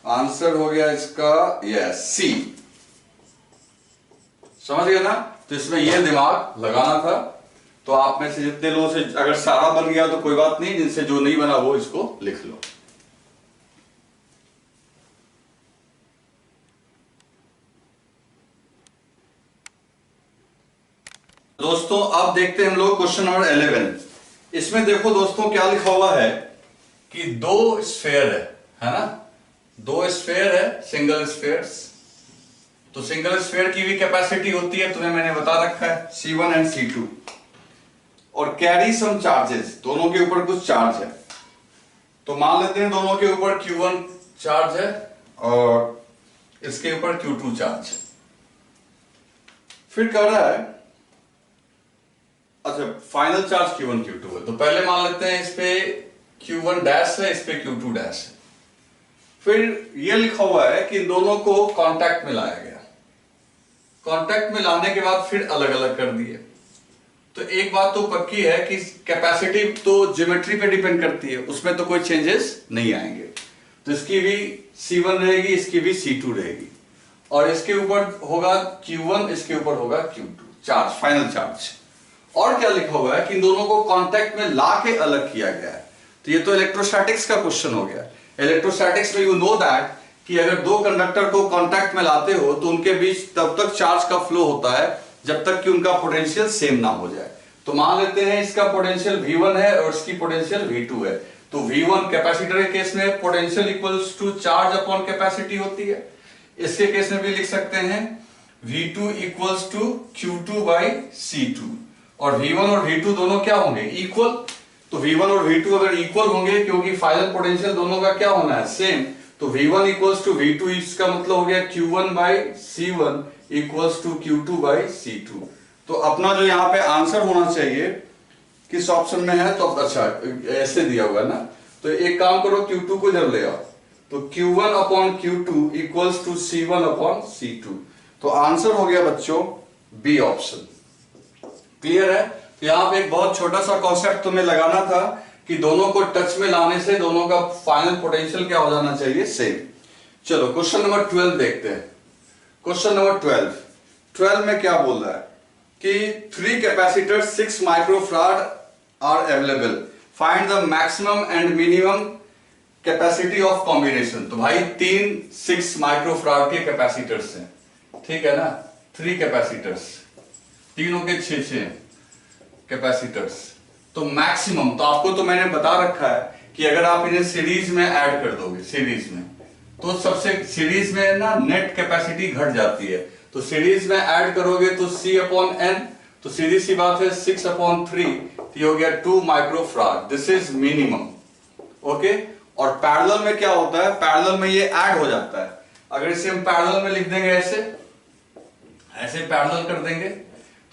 आंसर हो गया इसका यस सी। समझ गए ना। तो इसमें यह दिमाग लगाना था तो आप में से जितने लोगों से अगर सारा बन गया तो कोई बात नहीं, जिनसे जो नहीं बना वो इसको लिख लो। दोस्तों अब देखते हैं हम लोग क्वेश्चन नंबर 11। इसमें देखो दोस्तों क्या लिखा हुआ है कि दो स्फेयर है ना, दो स्फेयर है, सिंगल स्फेयर्स। तो सिंगल स्फेयर की भी कैपेसिटी होती है, तुम्हें मैंने बता रखा है, C1 एंड C2, और कैरी सम चार्जेस, दोनों के ऊपर कुछ चार्ज है। तो मान लेते हैं दोनों के ऊपर Q1 चार्ज है और इसके ऊपर Q2 चार्ज है। फिर कह रहा है, अच्छा फाइनल चार्ज Q1 Q2 है, तो पहले मान लेते हैं इस पे Q1 डैश है, इस पे Q2 डैश है। फिर ये लिखा हुआ है कि इन दोनों को कांटेक्ट में लाया गया, कांटेक्ट में लाने के बाद फिर अलग अलग कर दिए। तो एक बात तो पक्की है कि कैपेसिटी तो ज्योमेट्री पे डिपेंड करती है, उसमें तो कोई चेंजेस नहीं आएंगे। तो इसकी भी C1 रहेगी, इसकी भी C2 रहेगी, और इसके ऊपर होगा Q1, इसके ऊपर होगा Q2 चार्ज, फाइनल चार्ज। और क्या लिखा हुआ है कि इन दोनों को कांटेक्ट में ला के अलग किया गया है। तो ये तो इलेक्ट्रोस्टैटिक्स का क्वेश्चन हो गया। इलेक्ट्रोस्टैटिक्स में यू नो दैट कि अगर दो कंडक्टर को कांटेक्ट में लाते हो तो उनके बीच तब तक चार्ज का फ्लो होता है जब तक कि उनका पोटेंशियल सेम ना हो जाए। तो मान लेते हैं इसका पोटेंशियल V1 है और इसकी पोटेंशियल V2 है। तो V1 कैपेसिटर के केस में potential equals to charge upon capacity होती है। इसके केस में भी लिख सकते हैं V2 equals to Q2 by C2, और V1 और V2 दोनों क्या होंगे, इक्वल। तो V1 और V2 अगर इक्वल होंगे, क्योंकि फाइनल पोटेंशियल दोनों का क्या होना है, सेम, तो V1 इक्वल्स टू V2, इसका मतलब हो गया Q1 by C1 equals to Q2 by C2। तो अपना जो यहाँ पे आंसर होना चाहिए किस ऑप्शन में है, तो अच्छा ऐसे दिया हुआ है ना, तो एक काम करो Q2 को इधर ले आओ, तो Q1 upon Q2 equals to C1 upon C2। तो आंसर हो गया बच्चों बी ऑप्शन। क्लियर है? तो यहां पे एक बहुत छोटा सा कॉन्सेप्ट तुम्हें लगाना था कि दोनों को टच में लाने से दोनों का फाइनल पोटेंशियल क्या हो जाना चाहिए, सेम। चलो क्वेश्चन नंबर 12 देखते हैं। क्वेश्चन नंबर 12 में क्या बोल रहा है कि 3 capacitor 6 microfarad are available, find the maximum and minimum capacity of combination. तो भाई 3 6 माइक्रोफारड के कैपेसिटर्स हैं, ठीक है ना, 3 कैपेसिटर्स, तीनों के 6 कैपेसिटर्स। तो मैक्सिमम, तो आपको तो मैंने बता रखा है कि अगर आप इन्हें सीरीज में ऐड कर दोगे, सीरीज में, तो सबसे सीरीज में ना नेट कैपेसिटी घट जाती है। तो सीरीज में ऐड करोगे तो C अपॉन N, तो सीधी सी बात है 6 अपॉन 3, तो ये हो गया 2 microfarad, this is minimum. Okay, और पैरेलल में क्या होता है, पैरेलल में ये ऐड हो जाता है। अगर इसे हम पैरेलल में लिख देंगे ऐसे पैरेलल कर देंगे,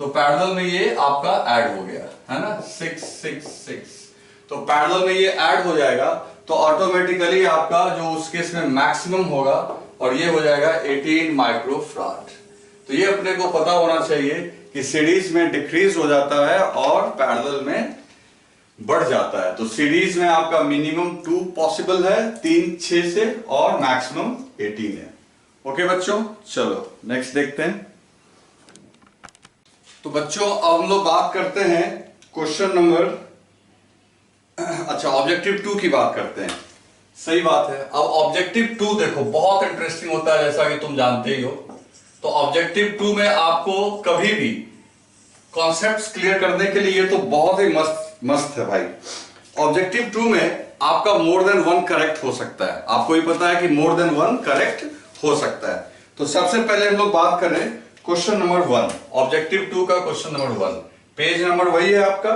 तो पैरेलल में ये आपका ऐड हो गया है ना, 6 6 6, तो पैरेलल में ये ऐड हो जाएगा, तो ऑटोमेटिकली आपका जो उस केस में मैक्सिमम होगा, और ये हो जाएगा 18 माइक्रोफारड। तो ये अपने को पता होना चाहिए कि सीरीज में डिक्रीज हो जाता है और पैरेलल में बढ़ जाता है। तो सीरीज में आपका मिनिमम 2 पॉसिबल है, 3 6 से, और मैक्सिमम 18 है। ओके बच्चों, चलो नेक्स्ट देखते हैं। तो बच्चों अब हम लोग बात करते हैं क्वेश्चन नंबर, अच्छा ऑब्जेक्टिव 2 की बात करते हैं। सही बात है। अब ऑब्जेक्टिव 2 देखो बहुत इंटरेस्टिंग होता है, जैसा कि तुम जानते ही हो। तो ऑब्जेक्टिव 2 में आपको कभी भी कॉन्सेप्ट्स क्लियर करने के लिए तो बहुत ही मस्त है भाई। ऑब्जेक्टिव 2 में आपका मोर देन 1 करेक्ट हो सकता है, आपको ही पता है कि मोर देन 1 करेक्ट हो सकता है। तो सबसे पहले हम लोग बात करें क्वेश्चन नंबर 1, ऑब्जेक्टिव 2 का क्वेश्चन नंबर 1, पेज नंबर वही है आपका।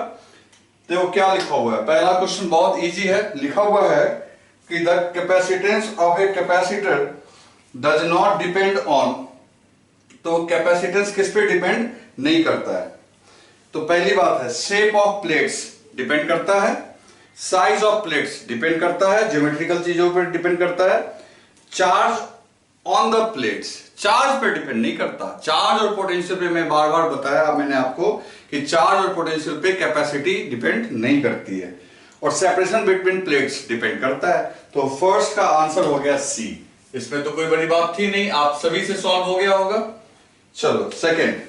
देखो क्या लिखा हुआ है, पहला क्वेश्चन बहुत इजी है, लिखा हुआ है कि the capacitance of a capacitor does not depend on, तो कैपेसिटेंस किस पे डिपेंड नहीं करता है। तो पहली बात है शेप ऑफ प्लेट्स डिपेंड करता है, साइज ऑफ प्लेट्स डिपेंड करता है, ज्योमेट्रिकल चीजों पर डिपेंड करता है, charge on the plates charge पे डिपेंड नहीं करता। चार्ज और पोटेंशियल पे मैं बार बार बताया मैंने आपको कि चार्ज और पोटेंशियल पे कैपेसिटी डिपेंड नहीं करती है, और सेपरेशन बिटवीन प्लेट्स डिपेंड करता है। तो फर्स्ट का आंसर हो गया सी, इसमें तो कोई बड़ी बात थी नहीं, आप सभी से सॉल्व हो गया होगा। चलो second,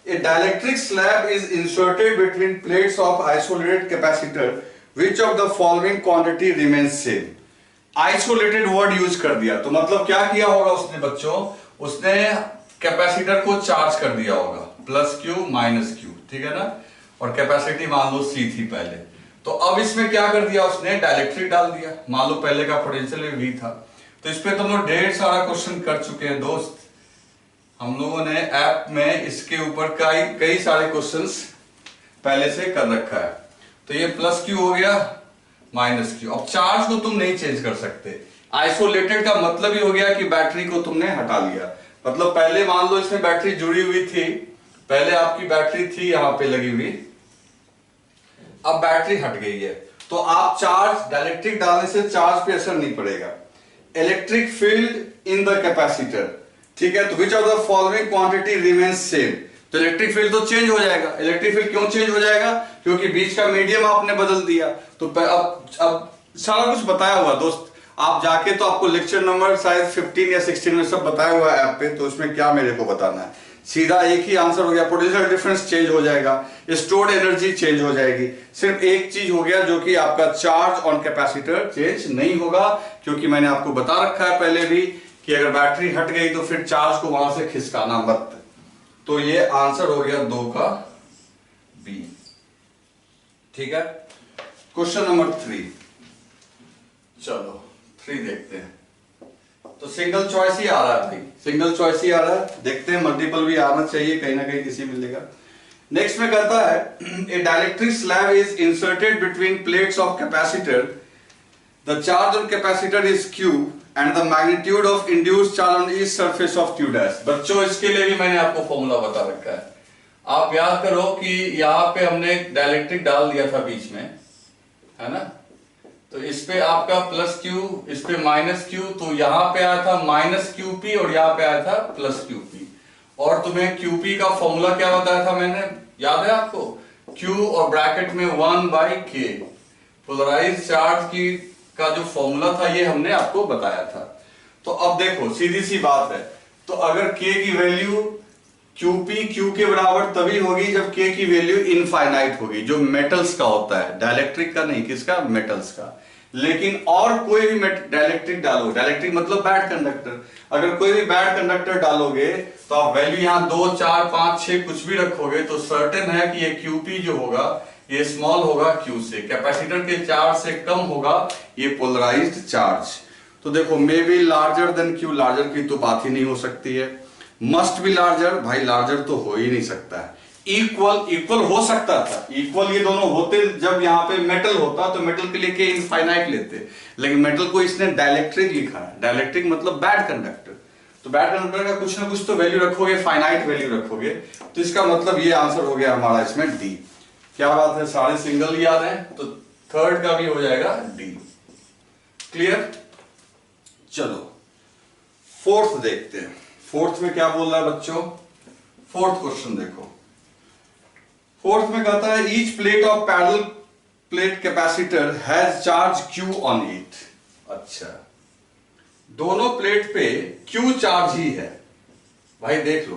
A dielectric slab is inserted between plates of isolated capacitor. Which of the following quantity remains same? Isolated word use कर दिया, तो मतलब क्या किया होगा उसने बच्चों, उसने कैपेसिटर को चार्ज कर दिया होगा, प्लस क्यू माइनस क्यू, ठीक है ना, और कैपेसिटी मान लो सी थी पहले, तो अब इसमें क्या कर दिया उसने, डायलेक्ट्रिक डाल दिया। मान लो पहले का पोटेंशियल वी था, तो इस पे तुम लोग ढेर सारा क्वेश्चन कर चुके हैं दोस्त, हम लोगों ने ऐप में इसके ऊपर कई सारे क्वेश्चंस पहले से कर रखा है। तो ये प्लस क्यू हो गया, माइनस क्यू। अब चार्ज को तुम नहीं चेंज कर सकते, आइसोलेटेड का मतलब ही हो गया कि बैटरी को तुमने हटा लिया। मतलब पहले मान लो इसमें बैटरी जुड़ी हुई थी, पहले आपकी बैटरी थी यहां पे लगी हुई, अब बैटरी हट गई है, तो आप चार्ज डायलेक्ट्रिक डालने से चार्ज पे असर नहीं पड़ेगा। Electric field in the capacitor, ठीक है, तो which of the following quantity remains same, तो इलेक्ट्रिक फील्ड तो चेंज हो जाएगा। इलेक्ट्रिक फील्ड क्यों चेंज हो जाएगा, क्योंकि बीच का मीडियम आपने बदल दिया। तो अब सारा कुछ बताया हुआ दोस्त, आप जाके तो आपको लेक्चर नंबर शायद 15 या 16 में सब बताया हुआ है ऐप पे, तो उसमें क्या मेरे को बताना है, सीधा एक ही आंसर हो गया, पोटेंशियल डिफरेंस चेंज हो जाएगा, स्टोर्ड एनर्जी चेंज हो जाएगी, सिर्फ एक चीज हो गया जो कि आपका चार्ज ऑन कैपेसिटर चेंज नहीं होगा, क्योंकि मैंने आपको बता रखा है पहले भी कि अगर बैटरी हट गई तो फिर चार्ज को वहां से खिसकाना मत। तो ये आंसर हो गया 2 का बी, ठीक है। क्वेश्चन नंबर 3, चलो 3 देखते हैं। तो सिंगल चॉइस ही आ रहा है भाई, सिंगल चॉइस ही आ रहा है, देखते हैं मल्टीपल भी आना चाहिए, कहीं ना कहीं किसी मिलेगा। नेक्स्ट में कहता है a dielectric slab is inserted between plates of capacitor, the charge on capacitor is Q and the magnitude of induced charge on each surface of Q dash. बच्चों इसके लिए भी मैंने आपको फॉर्मूला बता रखा है, आप याद करो कि यहां पे हमने डायलेक्ट्रिक डाल दिया था बीच में, है ना, तो इस पे आपका प्लस क्यू, इस पे माइनस क्यू, तो यहां पे आया था माइनस क्यूपी और यहां पे आया था प्लस क्यूपी। और तुम्हें क्यूपी का फॉर्मूला क्या बताया था मैंने, याद है आपको, क्यू और ब्रैकेट में 1/k, पोलराइज चार्ज की का जो फॉर्मूला था ये हमने आपको बताया था। तो अब देखो सीधी सी बात है, तो अगर k की वैल्यू QP Q के बराबर तभी होगी जब k की वैल्यू इनफाइनाइट होगी, जो मेटल्स का होता है, डायलेक्ट्रिक का नहीं, किसका, मेटल्स का। लेकिन और कोई भी डायलेक्ट्रिक डालो, डायलेक्ट्रिक मतलब बैड कंडक्टर, अगर कोई भी बैड कंडक्टर डालोगे तो आप वैल्यू यहां 2, 4, 5, 6 कुछ भी रखोगे तो सर्टेन है कि ये QP जो होगा ये स्मॉल होगा Q से, कैपेसिटर के चार्ज से कम होगा ये पोलराइज्ड चार्ज। तो देखो may be larger than Q, larger की तो बात ही नहीं हो सकती है, मस्ट बी लार्जर, भाई लार्जर तो हो ही नहीं सकता है। इक्वल हो सकता था, इक्वल ये दोनों होते जब यहाँ पे मेटल होता, तो मेटल के लिए के इनफाइनाइट लेते, लेकिन मेटल को इसने डायलेक्ट्रिक लिखा है, डायलेक्ट्रिक मतलब बैड कंडक्टर, तो बैड कंडक्टर का कुछ ना कुछ तो वैल्यू रखोगे, फाइनाइट वैल्यू रखोगे, तो इसका मतलब ये आंसर हो गया हमारा इसमें डी। क्या बात है, सारे सिंगल याद है, तो थर्ड का भी हो जाएगा डी। क्लियर, चलो फोर्थ देखते हैं। फोर्थ में क्या बोल रहा है बच्चों, फोर्थ क्वेश्चन देखो, फोर्थ में कहता है each plate of parallel plate capacitor has charge Q on it. अच्छा, दोनों प्लेट पे Q चार्ज ही है, भाई देख लो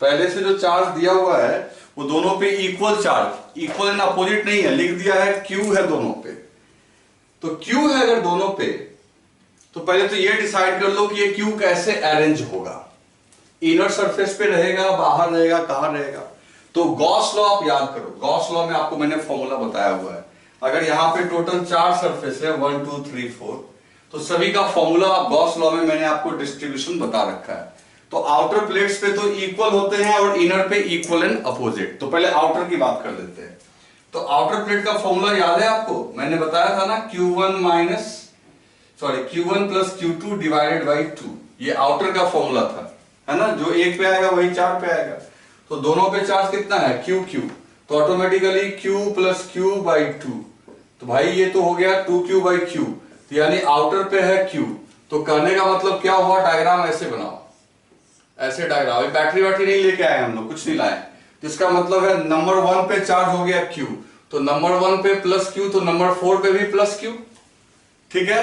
पहले से जो चार्ज दिया हुआ है वो दोनों पे equal charge, equal and opposite नहीं है, लिख दिया है Q है दोनों पे। तो Q है अगर दोनों पे, तो पहले तो ये डिसाइड कर लो कि ये Q कैसे अरेंज होगा, इनर सरफेस पे रहेगा, बाहर रहेगा, कहां रहेगा। तो गॉस लॉ आप याद करो, गॉस लॉ में आपको मैंने फॉर्मूला बताया हुआ है, अगर यहां पे टोटल 4 सरफेस है 1 2 3 4, तो सभी का फॉर्मूला गॉस लॉ में मैंने आपको डिस्ट्रीब्यूशन बता रखा है। तो आउटर प्लेट्स पे तो इक्वल होते हैं और इनर पे इक्वल एंड अपोजिट। तो पहले आउटर की बात कर लेते हैं। तो आउटर प्लेट का फॉर्मूला याद है आपको, मैंने बताया था ना, Q1 plus Q2 divided by 2, ये आउटर का फॉर्मूला था, है ना, जो एक पे आएगा वही 4 पे आएगा। तो दोनों पे चार्ज कितना है, Q, तो automatically Q plus Q by 2, तो भाई ये तो हो गया 2Q बाई Q, तो यानी आउटर पे है Q। तो करने का मतलब क्या हुआ, डायग्राम ऐसे बनाओ, ऐसे डायग्राम, बैटरी वाटरी नहीं लेके आए हम लोग, कुछ नहीं लाए, तो इसका मतलब है नंबर 1 पे चार्ज हो गया Q, तो नंबर 1 पे प्लस Q, तो नंबर 4 पे भी प्लस Q, ठीक है।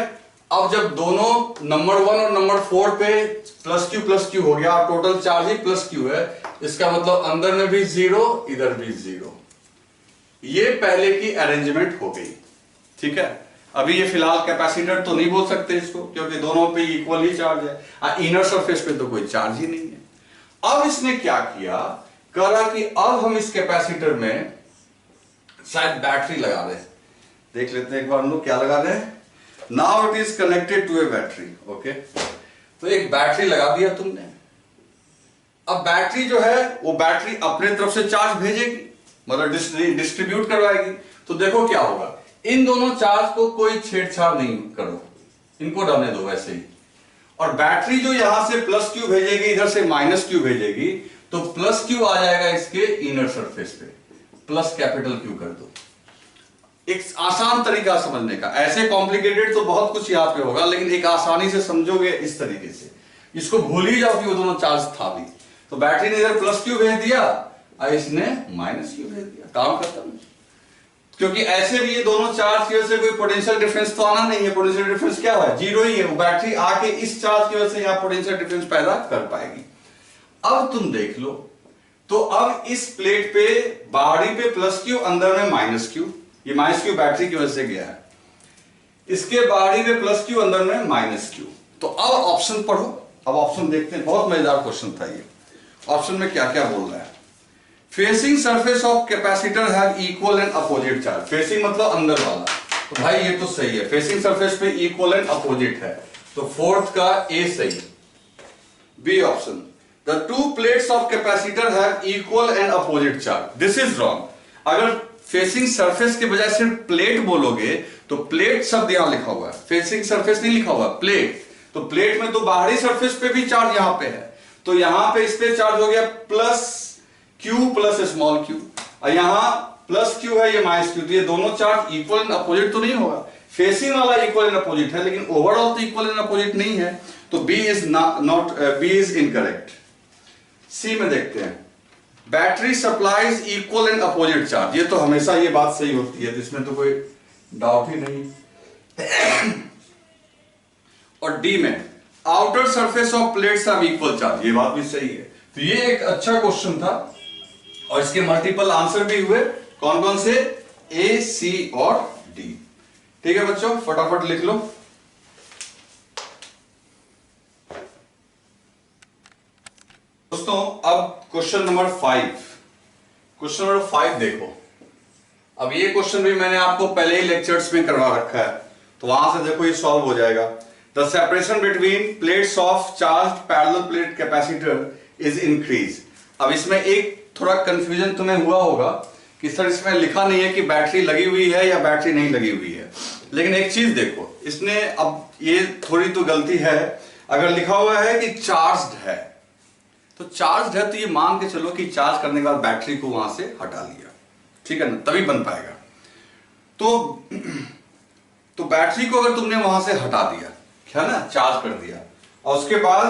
अब जब दोनों नंबर 1 और नंबर 4 पे प्लस क्यू हो गया, टोटल चार्ज ही प्लस क्यू है, इसका मतलब अंदर में भी 0, इधर भी 0। ये पहले की अरेंजमेंट हो गई, ठीक है। अभी ये फिलहाल कैपेसिटर तो नहीं बोल सकते इसको, क्योंकि दोनों पे इक्वल ही चार्ज है, इनर सरफेस पे तो कोई चार्ज ही नहीं है। अब इसने क्या किया, कहा कि अब हम इस कैपेसिटर में शायद बैटरी लगा रहे हैं, देख लेते हैं एक बार हम लोग क्या लगा रहे हैं। Now it is connected to a battery, okay. तो एक बैटरी लगा दिया तुमने। अब बैटरी जो है वो बैटरी अपने तरफ से चार्ज भेजेगी, मतलब डिस्ट्रीब्यूट करवाएगी। तो देखो क्या होगा, इन दोनों चार्ज को कोई छेड़छाड़ नहीं करो, इनको रहने दो वैसे ही। और बैटरी जो यहां से प्लस क्यू भेजेगी, इधर से माइनस क्यू भेजेगी, तो प्लस क्यू आ जाएगा इसके इनर सरफेस पे, प्लस कैपिटल क्यू कर दो। एक आसान तरीका समझने का, ऐसे कॉम्प्लिकेटेड तो बहुत कुछ यहां पे होगा, लेकिन एक आसानी से समझोगे इस तरीके से, इसको भूल ही जाओ कि वो दोनों चार्ज था भी। तो बैटरी ने इधर प्लस क्यू भेज दिया और इसने माइनस क्यू भेज दिया, काम खत्म। क्योंकि ऐसे भी ये दोनों चार्ज की वजह से कोई पोटेंशियल डिफरेंस तो आना नहीं है। पोटेंशियल डिफरेंस क्या है, 0 ही है। वो बैटरी आके इस चार्ज की वजह से यहां पोटेंशियल डिफरेंस पैदा कर पाएगी। अब तुम देख लो, तो अब इस प्लेट पे बाहरी पे प्लस क्यू, अंदर में माइनस क्यू, ये माइनस क्यू बैटरी की वजह से गया है। इसके बाहरी पे प्लस क्यू, अंदर में माइनस क्यू। तो अब ऑप्शन पढ़ो, अब ऑप्शन देखते हैं, बहुत मजेदार क्वेश्चन था ये। ऑप्शन में क्या क्या बोल रहा है, facing surface of capacitor have equal and opposite charge. Facing मतलब अंदर वाला, तो भाई ये तो सही है, फेसिंग सरफेस पे इक्वल एंड अपोजिट है, तो फोर्थ का ए सही। B option, the two plates of capacitor have equal and opposite charge, this is wrong. अगर फेसिंग सरफेस के बजाय सिर्फ प्लेट बोलोगे तो प्लेट शब्द यहां लिखा हुआ है, फेसिंग सरफेस नहीं लिखा हुआ, प्लेट। तो प्लेट में तो बाहरी सरफेस पे भी चार्ज यहां पे है, तो यहां पे इस पे चार्ज हो गया plus Q plus small Q, और यहां प्लस क्यू है, ये माइनस क्यू, तो ये दोनों चार्ज इक्वल एंड अपोजिट तो नहीं होगा। फेसिंग वाला इक्वल एंड अपोजिट है, लेकिन ओवरऑल तो इक्वल एंड अपोजिट नहीं है, तो B is not, B is incorrect. C में देखते हैं, battery supplies equal and opposite charge, ये तो हमेशा ये बात सही होती है, इसमें तो कोई डाउट ही नहीं। और डी में, outer surface of plates have equal charge, ये बात भी सही है। तो ये एक अच्छा क्वेश्चन था, और इसके मल्टीपल आंसर भी हुए, कौन कौन से, ए, सी और डी। ठीक है बच्चों, फटाफट लिख लो। दोस्तों अब क्वेश्चन नंबर 5, क्वेश्चन नंबर 5 देखो। अब ये क्वेश्चन भी मैंने आपको पहले ही लेक्चर्स में करवा रखा है, तो वहां से देखो ये सॉल्व हो जाएगा। The separation between plates of charged parallel plate capacitor is increase. अब इसमें एक थोड़ा कंफ्यूजन तुम्हें हुआ होगा कि सर इसमें लिखा नहीं है कि बैटरी लगी हुई है या बैटरी नहीं लगी हुई है, लेकिन एक चीज देखो इसने, अब ये थोड़ी तो गलती है, अगर लिखा हुआ है कि चार्ज्ड है, तो चार्ज्ड है तो ये मान के चलो कि चार्ज करने के बाद बैटरी को वहां से हटा लिया, ठीक है ना, तभी बन पाएगा। तो बैटरी को अगर तुमने वहां से हटा दिया, है ना, चार्ज कर दिया, और उसके बाद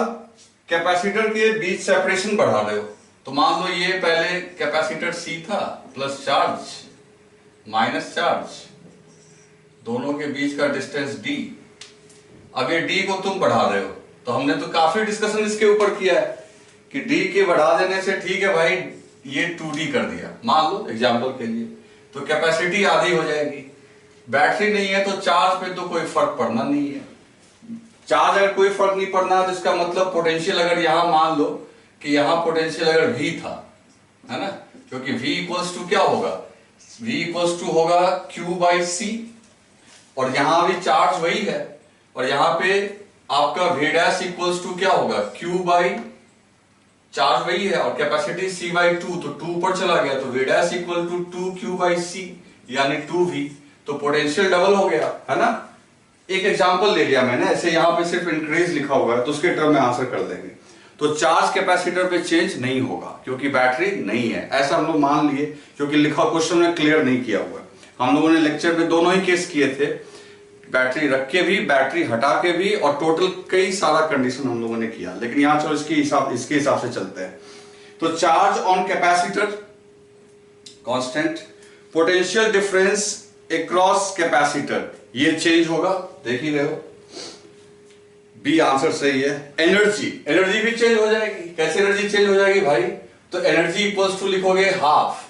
कैपेसिटर के बीच सेपरेशन बढ़ा रहे हो, तो मान लो ये पहले कैपेसिटर सी था, प्लस चार्ज माइनस चार्ज, दोनों के बीच का डिस्टेंस डी। अब ये डी को तुम बढ़ा रहे हो, तो हमने तो काफी डिस्कशन इसके ऊपर किया है कि डी के बढ़ा देने से ठीक है भाई, ये 2D कर दिया मान लो एग्जाम्पल के लिए, तो कैपेसिटी आधी हो जाएगी। बैटरी नहीं है तो चार्ज पे तो कोई फर्क पड़ना नहीं है। चार्ज अगर कोई फर्क नहीं पड़ना तो इसका मतलब पोटेंशियल, अगर यहां मान लो कि यहां पोटेंशियल अगर V था, है ना, क्योंकि V इक्वल्स टू क्या होगा, V इक्वल्स टू होगा Q बाई C, और यहां भी चार्ज वही है, और यहां पे आपका V डैश इक्वल्स टू क्या होगा, Q बाई चार्ज वही है, और कैपेसिटी C बाई 2, तो 2 ऊपर चला गया, तो V dash equal to 2Q by C यानी 2V, तो पोटेंशियल डबल हो गया, है ना। एक एग्जांपल ले लिया मैंने, ऐसे यहां पे सिर्फ इंक्रीज लिखा हुआ है, तो उसके टर्म में आंसर कर देंगे। तो चार्ज कैपेसिटर पे चेंज नहीं होगा क्योंकि बैटरी नहीं है, ऐसा हम लोग मान लिए, क्योंकि लिखा क्वेश्चन में क्लियर नहीं किया हुआ है। हम लोगों ने लेक्चर में दोनों ही केस किए थे, बैटरी रख के भी, बैटरी हटा के भी, और टोटल कई सारा कंडीशन हम लोगों ने किया, लेकिन यहां चलो इसके हिसाब से चलते हैं। तो charge on capacitor constant, potential difference across capacitor ये चेंज होगा, देख ही रहे हो, बी आंसर सही है। एनर्जी, एनर्जी भी चेंज हो जाएगी। कैसे एनर्जी चेंज हो जाएगी भाई? तो एनर्जी इक्वल्स टू लिखोगे हाफ,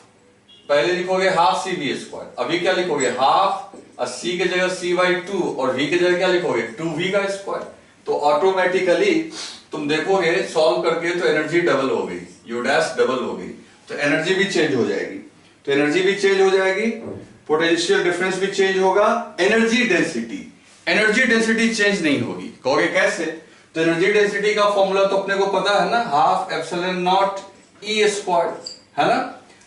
पहले लिखोगे हाफ सी वी स्क्वायर, अभी क्या लिखोगे हाफ सी के जगह सी बाई टू और वी के जगह क्या लिखोगे 2v का स्क्वायर। तो ऑटोमेटिकली तुम देखोगे सॉल्व करके तो एनर्जी डबल हो गई, यू डैश डबल हो गई, तो एनर्जी भी चेंज हो जाएगी। तो एनर्जी भी चेंज हो जाएगी, पोटेंशियल डिफरेंस भी चेंज होगा। एनर्जी डेंसिटी चेंज नहीं होगी। कहोगे कैसे? तो एनर्जी डेंसिटी का फॉर्मूला तो अपने को पता है ना, half epsilon not E square, है ना,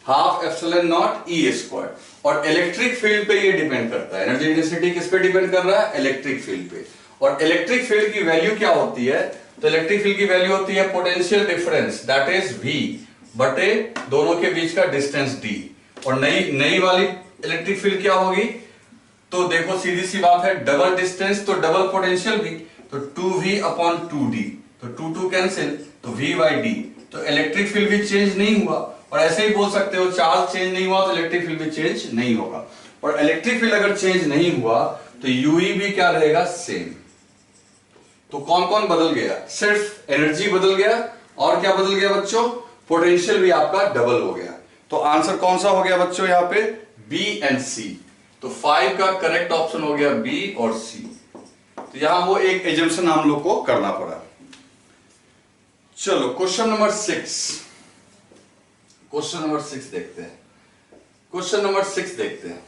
half epsilon not E square. और इलेक्ट्रिक फील्ड पे ये डिपेंड करता है, एनर्जी डेंसिटी किस पे डिपेंड कर रहा है? इलेक्ट्रिक फील्ड पे। और इलेक्ट्रिक फील्ड की वैल्यू क्या होती है? तो इलेक्ट्रिक फील्ड की वैल्यू होती है potential difference, that is v बटे दोनों के बीच का डिस्टेंस d। और नई वाली इलेक्ट्रिक फील्ड क्या होगी? तो देखो सीधी सी बात है, डबल डिस्टेंस तो डबल पोटेंशियल भी, तो 2v अपॉन 2d, तो 2 कैंसिल, तो v बाई d। तो इलेक्ट्रिक फील्ड भी चेंज नहीं हुआ। और ऐसे ही बोल सकते हो चार्ज चेंज नहीं हुआ तो इलेक्ट्रिक फील्ड भी चेंज नहीं होगा। और इलेक्ट्रिक फील्ड अगर चेंज नहीं हुआ तो यूई भी क्या रहेगा? सेम। तो कौन कौन बदल गया? सिर्फ एनर्जी बदल गया, और क्या बदल गया बच्चों? पोटेंशियल भी आपका डबल हो गया। तो आंसर कौन सा हो गया बच्चों यहाँ पे? बी एंड सी। तो 5 का करेक्ट ऑप्शन हो गया बी और सी। तो यहां वो एक एजम्पशन हम लोग को करना पड़ा। चलो क्वेश्चन नंबर 6, क्वेश्चन नंबर 6 देखते हैं। क्वेश्चन नंबर 6 देखते हैं।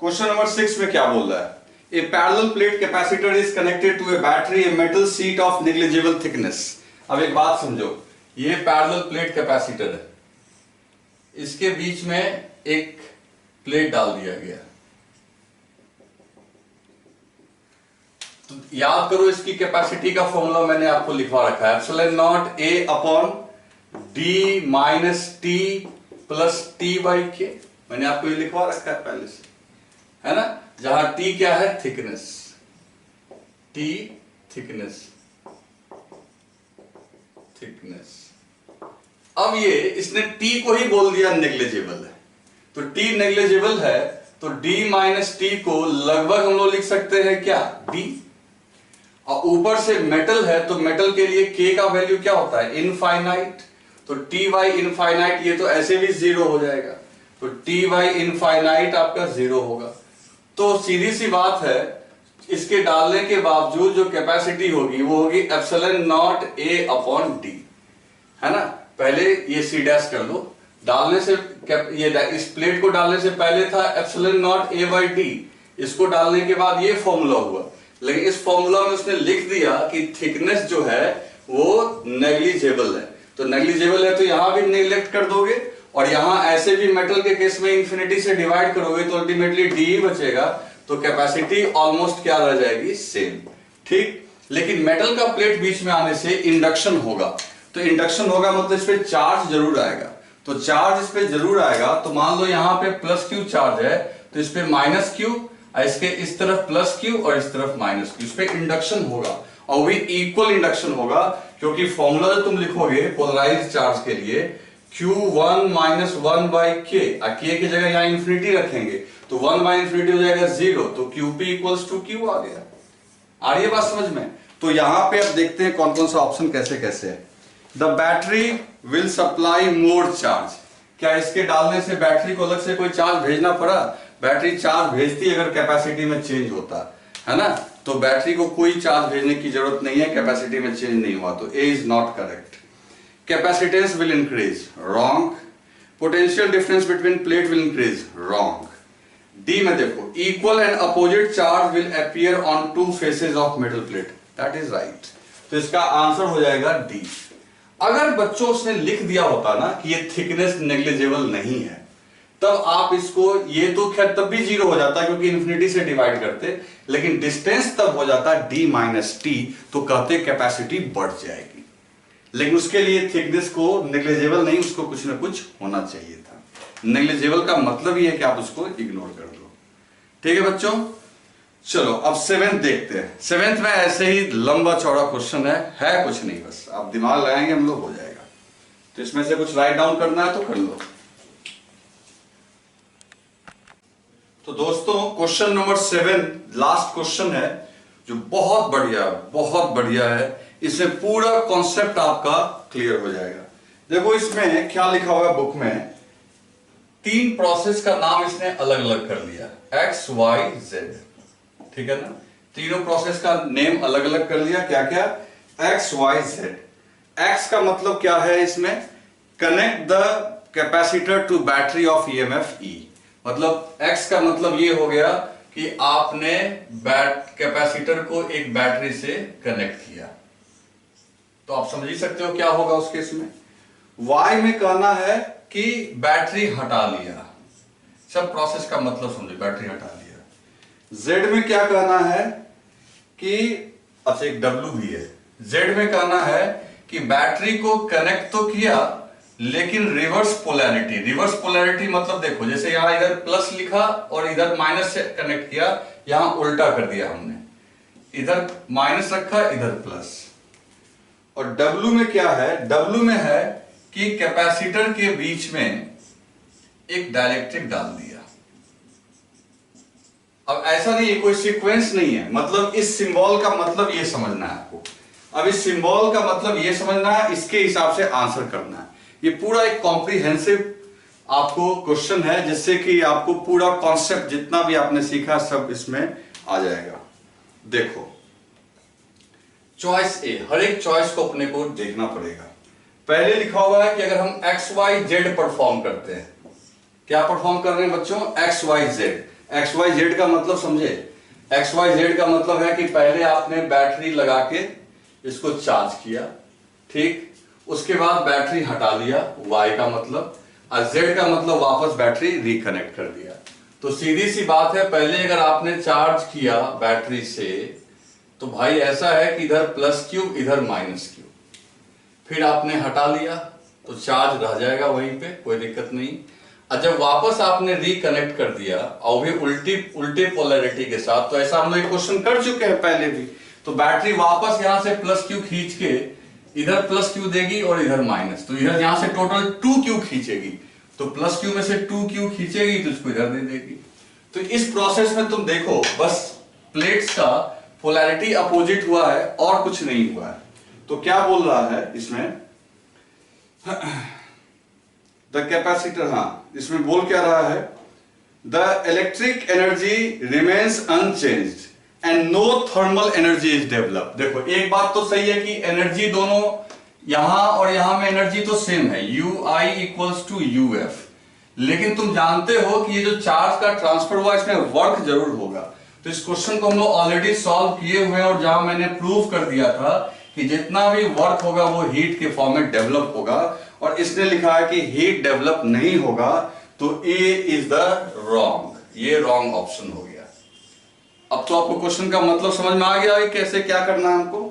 क्वेश्चन नंबर 6 में क्या बोल रहा है? A parallel plate capacitor is connected to a battery, a metal sheet of negligible thickness. अब एक बात समझो, ये पैरेलल प्लेट कैपेसिटर है, इसके बीच में एक प्लेट डाल दिया गया। तो याद करो इसकी कैपेसिटी का फॉर्मूला मैंने आपको लिखवा रखा है, epsilon not a upon D minus T plus T by के। मैंने आपको ये लिखवा रखा है पहले से, है ना, जहां टी क्या है? Thickness, T thickness, thickness. अब ये इसने टी को ही बोल दिया नेग्लिजिबल है, तो टी नेग्लिजिबल है तो d माइनस टी को लगभग हम लोग लिख सकते हैं क्या? d। और ऊपर से मेटल है तो मेटल के लिए k का वैल्यू क्या होता है? इनफाइनाइट। तो टी बाई इनफाइनाइट ये तो ऐसे भी जीरो हो जाएगा, तो टी बाई इनफाइनाइट आपका जीरो होगा। तो सीधी सी बात है, इसके डालने के बावजूद जो कैपेसिटी होगी वो होगी epsilon not a upon D, है ना। पहले ये सी डैश कर लो, डालने से ये इस प्लेट को डालने से पहले था epsilon not a by D, इसको डालने के बाद ये फॉर्मूला हुआ। लेकिन इस फॉर्मूला में उसने लिख दिया कि थिकनेस जो है वो नेग्लिजिबल है, तो नेग्लिजिबल है तो यहां भी नेग्लेक्ट कर दोगे, और यहां ऐसे भी मेटल के केस में इंफिनिटी से डिवाइड करोगे तो अल्टीमेटली डी ही बचेगा, तो कैपेसिटी ऑलमोस्ट क्या रह जाएगी? सेम। ठीक, लेकिन मेटल का प्लेट बीच में आने से इंडक्शन होगा, तो इंडक्शन होगा मतलब इस पे चार्ज जरूर आएगा। तो चार्ज इस पे जरूर आएगा, तो मान लो यहां पे प्लस क्यू चार्ज है तो इस पे माइनस क्यू, इसके इस तरफ प्लस क्यू और इस तरफ माइनस क्यू, इस पे इंडक्शन होगा और वही इक्वल इंडक्शन होगा, क्योंकि फॉर्मूला जो तुम लिखोगे पोलराइज्ड चार्ज के लिए Q1 माइनस 1 बाई के, के की जगह यहां इंफिनिटी रखेंगे तो 1 बाई इंफिनिटी हो जाएगा 0, तो QP इक्वल्स टू Q आ गया। आ रही है बात समझ में? तो यहां पे अब देखते हैं कौन कौन सा ऑप्शन कैसे कैसे है। The battery will supply more charge. क्या इसके डालने से बैटरी को अलग से कोई चार्ज भेजना पड़ा? बैटरी चार्ज भेजती अगर कैपेसिटी में चेंज होता, है ना, तो बैटरी को कोई चार्ज भेजने की जरूरत नहीं है, कैपेसिटी में चेंज नहीं हुआ, तो A is not correct. Capacitance will increase, wrong. Potential difference between plate will increase, wrong. D में देखो, equal and opposite charge will appear on two faces of metal plate, that is right. तो इसका answer हो जाएगा D। अगर बच्चों उसने लिख दिया होता ना कि ये थिकनेस नेग्लिजिबल नहीं है, तब आप इसको, ये तो खैर तब भी जीरो हो जाता क्योंकि इन्फिनिटी से डिवाइड करते, लेकिन डिस्टेंस तब हो जाता D माइनस टी, तो कहते कैपेसिटी बढ़ जाएगी। लेकिन उसके लिए थिकनेस को नेग्लिजिबल नहीं, उसको कुछ ना कुछ होना चाहिए था। नेग्लिजिबल का मतलब ही है कि आप उसको इग्नोर कर दो। ठीक है बच्चों, चलो अब 7th देखते हैं। 7th में ऐसे ही लंबा चौड़ा क्वेश्चन है कुछ नहीं, बस आप दिमाग लगाएंगे हम लोग हो जाएगा। तो इसमें से कुछ राइट डाउन करना है तो कर लो। तो दोस्तों क्वेश्चन नंबर 7 लास्ट क्वेश्चन है। जो बहुत बढ़िया है। इसमें पूरा कॉन्सेप्ट आपका क्लियर हो जाएगा। देखो इसमें क्या लिखा हुआ है बुक में, 3 प्रोसेस का नाम इसने अलग अलग कर लिया, एक्स वाई जेड, ठीक है ना। तीनों प्रोसेस का नेम अलग अलग कर लिया, क्या क्या, एक्स वाई जेड। एक्स का मतलब क्या है इसमें, connect the capacitor to battery of EMF E. मतलब एक्स का मतलब ये हो गया कि आपने कैपेसिटर को एक बैटरी से कनेक्ट किया, तो आप समझ ही सकते हो क्या होगा उस केस में। वाई में कहना है कि बैटरी हटा लिया, सब प्रोसेस का मतलब समझे, बैटरी हटा लिया। जेड में क्या कहना है कि, अच्छा एक डब्ल्यू भी है, जेड में कहना है कि बैटरी को कनेक्ट तो किया लेकिन रिवर्स पोलैरिटी मतलब देखो, जैसे यहां इधर प्लस लिखा और इधर माइनस से कनेक्ट किया, यहां उल्टा कर दिया हमने, इधर माइनस रखा इधर प्लस। और डब्ल्यू में क्या है, डब्ल्यू में है कि कैपेसिटर के बीच में एक डाइलेक्ट्रिक डाल दिया। अब ऐसा नहीं है, कोई सीक्वेंस नहीं है, मतलब इस सिंबल का मतलब ये समझना है आपको। अब इस सिंबल का मतलब ये समझना है, इसके हिसाब से आंसर करना है। ये पूरा एक कॉम्प्रिहेंसिव आपको क्वेश्चन है, जिससे कि आपको पूरा कॉन्सेप्ट जितना भी आपने सीखा सब इसमें आ जाएगा। देखो चॉइस ए, हर एक चॉइस को अपने को देखना पड़ेगा। पहले लिखा हुआ है कि अगर हम एक्स वाई जेड परफॉर्म करते हैं, क्या परफॉर्म कर रहे हैं बच्चों, X Y Z. X Y Z का मतलब समझे, एक्स वाई जेड का मतलब है कि पहले आपने बैटरी लगा के इसको चार्ज किया, ठीक, उसके बाद बैटरी हटा लिया, वाई का मतलब, और जेड का मतलब वापस बैटरी रिकनेक्ट कर दिया। तो सीधी सी बात है, पहले अगर आपने चार्ज किया बैटरी से, तो भाई ऐसा है कि इधर प्लस क्यू इधर माइनस क्यू, फिर आपने हटा लिया तो चार्ज रह जाएगा वहीं पे, कोई दिक्कत नहीं। और जब वापस आपने रिकनेक्ट कर दिया और भी उल्टे पोलैरिटी के साथ, तो ऐसा हम लोग क्वेश्चन कर चुके हैं पहले भी, तो बैटरी वापस यहां से प्लस क्यू खींच के इधर प्लस क्यू देगी और इधर माइनस, तो इधर यहां से टोटल 2 क्यू खींचेगी, तो प्लस क्यू में से 2 क्यू खींचेगी तो इसको इधर दे देगी। तो इस प्रोसेस में तुम देखो बस प्लेट्स का पोलैरिटी अपोजिट हुआ है और कुछ नहीं हुआ है। तो क्या बोल रहा है इसमें, द कैपेसिटर, हाँ इसमें बोल क्या रहा है, the electric energy remains unchanged and no thermal energy is develop. देखो एक बात तो सही है कि एनर्जी दोनों यहां और यहां में एनर्जी तो सेम है, U I equals to U F, लेकिन तुम जानते हो कि ये जो चार्ज का ट्रांसफर हुआ इसमें वर्क जरूर होगा। तो इस क्वेश्चन को हम लोग ऑलरेडी सॉल्व किए हुए हैं, और जहां मैंने प्रूव कर दिया था कि जितना भी वर्क होगा वो हीट के फॉर्म में डेवलप होगा, और इसने लिखा है कि हीट डेवलप नहीं होगा, तो ए इज द रॉन्ग, ये रॉन्ग ऑप्शन हो गया। अब तो आपको क्वेश्चन का मतलब समझ में आ गया है कैसे क्या करना है हमको।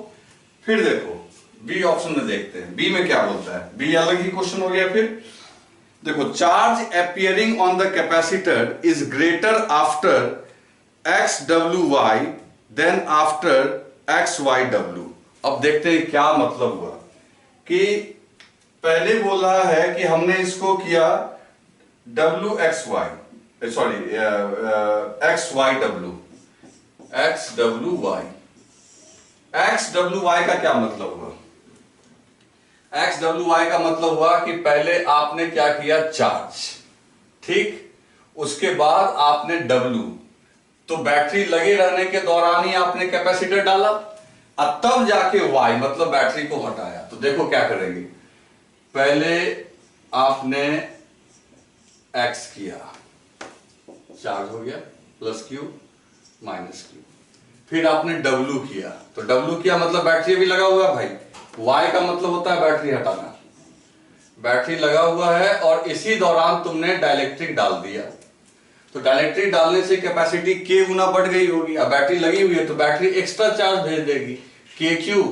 फिर देखो बी ऑप्शन में देखते हैं, बी में क्या बोलता है, बी अलग ही क्वेश्चन हो गया। फिर देखो, charge appearing on the capacitor is greater after X W Y than after X Y W. अब देखते हैं क्या मतलब हुआ, कि पहले बोल रहा है कि हमने इसको किया W X Y, sorry X Y W, X W Y. X W Y का क्या मतलब हुआ, एक्स डब्ल्यू वाई का मतलब हुआ कि पहले आपने क्या किया, चार्ज, ठीक, उसके बाद आपने डब्ल्यू, तो बैटरी लगे रहने के दौरान ही आपने कैपेसिटर डाला, और तब जाके वाई मतलब बैटरी को हटाया। तो देखो क्या करेंगे, पहले आपने एक्स किया, चार्ज हो गया, प्लस क्यू माइनस क्यू, फिर आपने डब्ल्यू किया, तो डब्ल्यू किया मतलब बैटरी भी लगा हुआ है भाई, वाई का मतलब होता है बैटरी हटाना, बैटरी लगा हुआ है, और इसी दौरान तुमने डाइलेक्ट्रिक डाल दिया, तो डाइलेक्ट्रिक डालने से कैपेसिटी के गुना बढ़ गई होगी। अब बैटरी लगी हुई है तो बैटरी एक्स्ट्रा चार्ज भेज देगी, के क्यू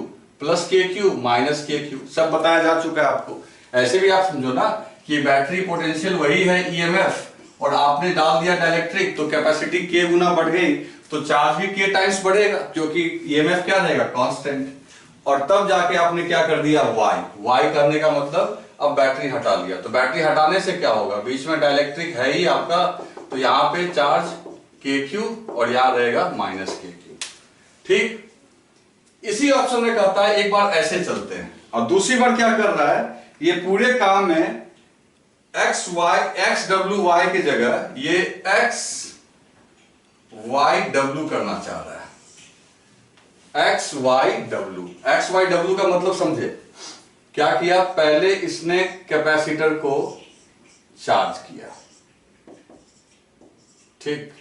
प्लस के क्यू माइनस के क्यू, सब बताया जा चुका है आपको। ऐसे भी आप समझो ना कि बैटरी पोटेंशियल वही है ईएमएफ, और आपने डाल दिया डाइलेक्ट्रिक, तो कैपेसिटी के गुना बढ़ गई, तो चार्ज भी के टाइम्स बढ़ेगा, क्योंकि ईएमएफ क्या रहेगा, कांस्टेंट। और तब जाके आपने क्या कर दिया, वाई, वाई करने का मतलब अब बैटरी हटा लिया, तो बैटरी हटाने से क्या होगा, बीच में डाइलेक्ट्रिक है ही आपका, तो यहाँ पे चार्ज के क्यू और यहाँ रहेगा माइनस के क्यू, ठीक, इसी ऑप्शन में कहता है एक बार ऐसे चलते हैं, और दूसरी बार क्या कर रहा है, ये पूरे काम में एक्स डब्ल्यू वाई की जगह ये एक्स वाई डब्ल्यू करना चाह रहा है। एक्स वाई डब्ल्यू का मतलब समझे, क्या किया, पहले इसने कैपेसिटर को चार्ज किया, ठीक,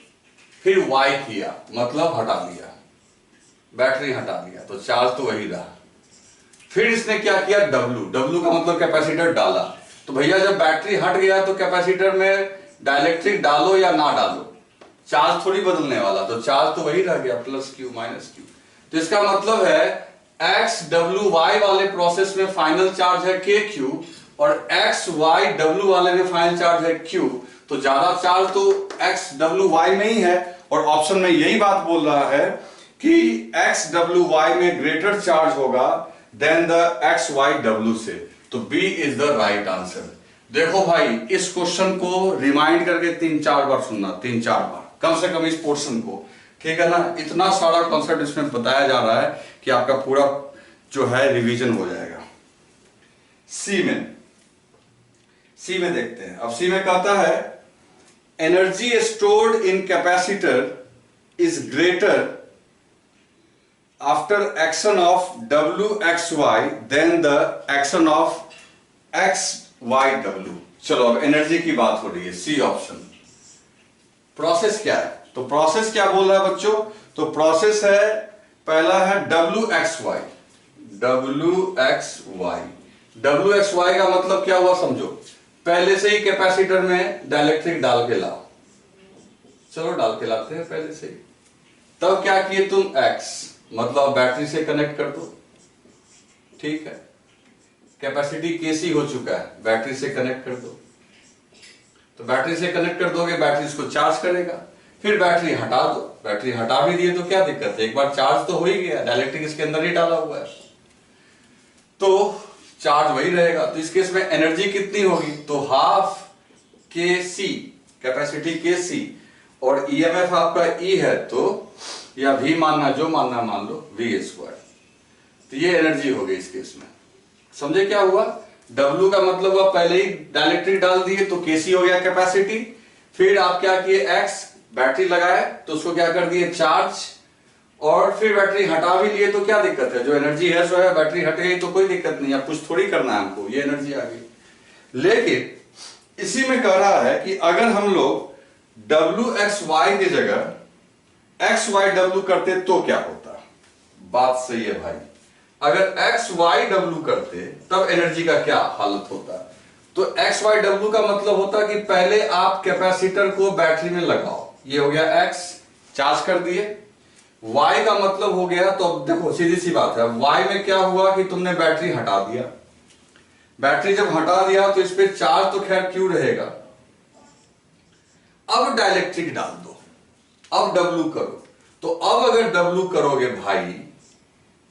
फिर वाई किया मतलब हटा दिया, बैटरी हटा दिया, तो चार्ज तो वही रहा। फिर इसने क्या किया, डब्ल्यू का मतलब कैपेसिटर डाला, तो भैया जब बैटरी हट गया तो कैपेसिटर में डाइलेक्ट्रिक डालो या ना डालो, चार्ज थोड़ी बदलने वाला, तो चार्ज तो वही रह गया, प्लस क्यू माइनस क्यू। तो इसका मतलब है एक्स डब्ल्यू वाई वाले प्रोसेस में फाइनल चार्ज है के क्यू, और एक्स वाई डब्ल्यू वाले में फाइनल चार्ज है क्यू, तो ज्यादा चार्ज तो एक्स डब्ल्यू वाई में ही है, और ऑप्शन में यही बात बोल रहा है कि एक्स डब्ल्यू वाई में ग्रेटर चार्ज होगा than the X Y W से, तो B is the right answer. देखो भाई, इस क्वेश्चन को रिमाइंड करके 3-4 बार सुनना, 3-4 बार कम से कम इस पोर्शन को, ठीक है ना। इतना सारा कॉन्सेप्ट इसमें बताया जा रहा है कि आपका पूरा जो है रिवीजन हो जाएगा। सी में देखते हैं। अब सी में कहता है energy stored in capacitor is greater after action of WXY than the action of XYW। चलो अब एनर्जी की बात हो रही है, सी ऑप्शन। प्रोसेस क्या है, तो प्रोसेस क्या बोल रहा है बच्चों, तो प्रोसेस है, पहला है WXY। WXY का मतलब क्या हुआ समझो, पहले से ही कैपेसिटर में डाइलेक्ट्रिक डाल के लाओ, चलो डाल के लाते हैं पहले से ही, तब क्या किए तुम X मतलब बैटरी से कनेक्ट कर दो, ठीक है, कैपेसिटी केसी हो चुका है, बैटरी से कनेक्ट कर दो, तो बैटरी से कनेक्ट कर दोगे, बैटरी इसको चार्ज करेगा, फिर बैटरी हटा दो, बैटरी हटा भी दिए तो क्या दिक्कत है, एक बार चार्ज तो हो ही गया, डाइलेक्ट्रिक इसके अंदर ही डाला हुआ है, तो चार्ज वही रहेगा। तो इस केस में एनर्जी कितनी होगी, तो हाफ के सी, कैपेसिटी के सी, और ईएमएफ आपका ई है, तो या भी मानना, जो मानना मान लो, वी स्क्वायर, तो ये एनर्जी हो गई इस केस में। समझे क्या हुआ, W का मतलब हुआ पहले ही डाइलेक्ट्रिक डाल दिए तो केसी हो गया कैपेसिटी, फिर आप क्या किए X बैटरी लगाए तो उसको क्या कर दिए चार्ज, और फिर बैटरी हटा भी लिए तो क्या दिक्कत है, जो एनर्जी है सो है, बैटरी हट गई तो कोई दिक्कत नहीं, अब कुछ थोड़ी करना है हमको, ये एनर्जी आ गई। लेकिन इसी में कह रहा है कि अगर हम लोग WXY की जगह XYW करते तो क्या होता, बात सही है भाई, अगर XYW करते तब एनर्जी का क्या हालत होता, तो XYW का मतलब होता कि पहले आप कैपेसिटर को बैटरी में लगाओ, ये हो गया X, चार्ज कर दिए, Y का मतलब हो गया, तो अब देखो सीधी सी बात है, Y में क्या हुआ कि तुमने बैटरी हटा दिया, बैटरी जब हटा दिया तो इस पे चार्ज तो खैर क्यों रहेगा, अब डाइलेक्ट्रिक डाल दो, अब W करो, तो अब अगर W करोगे भाई,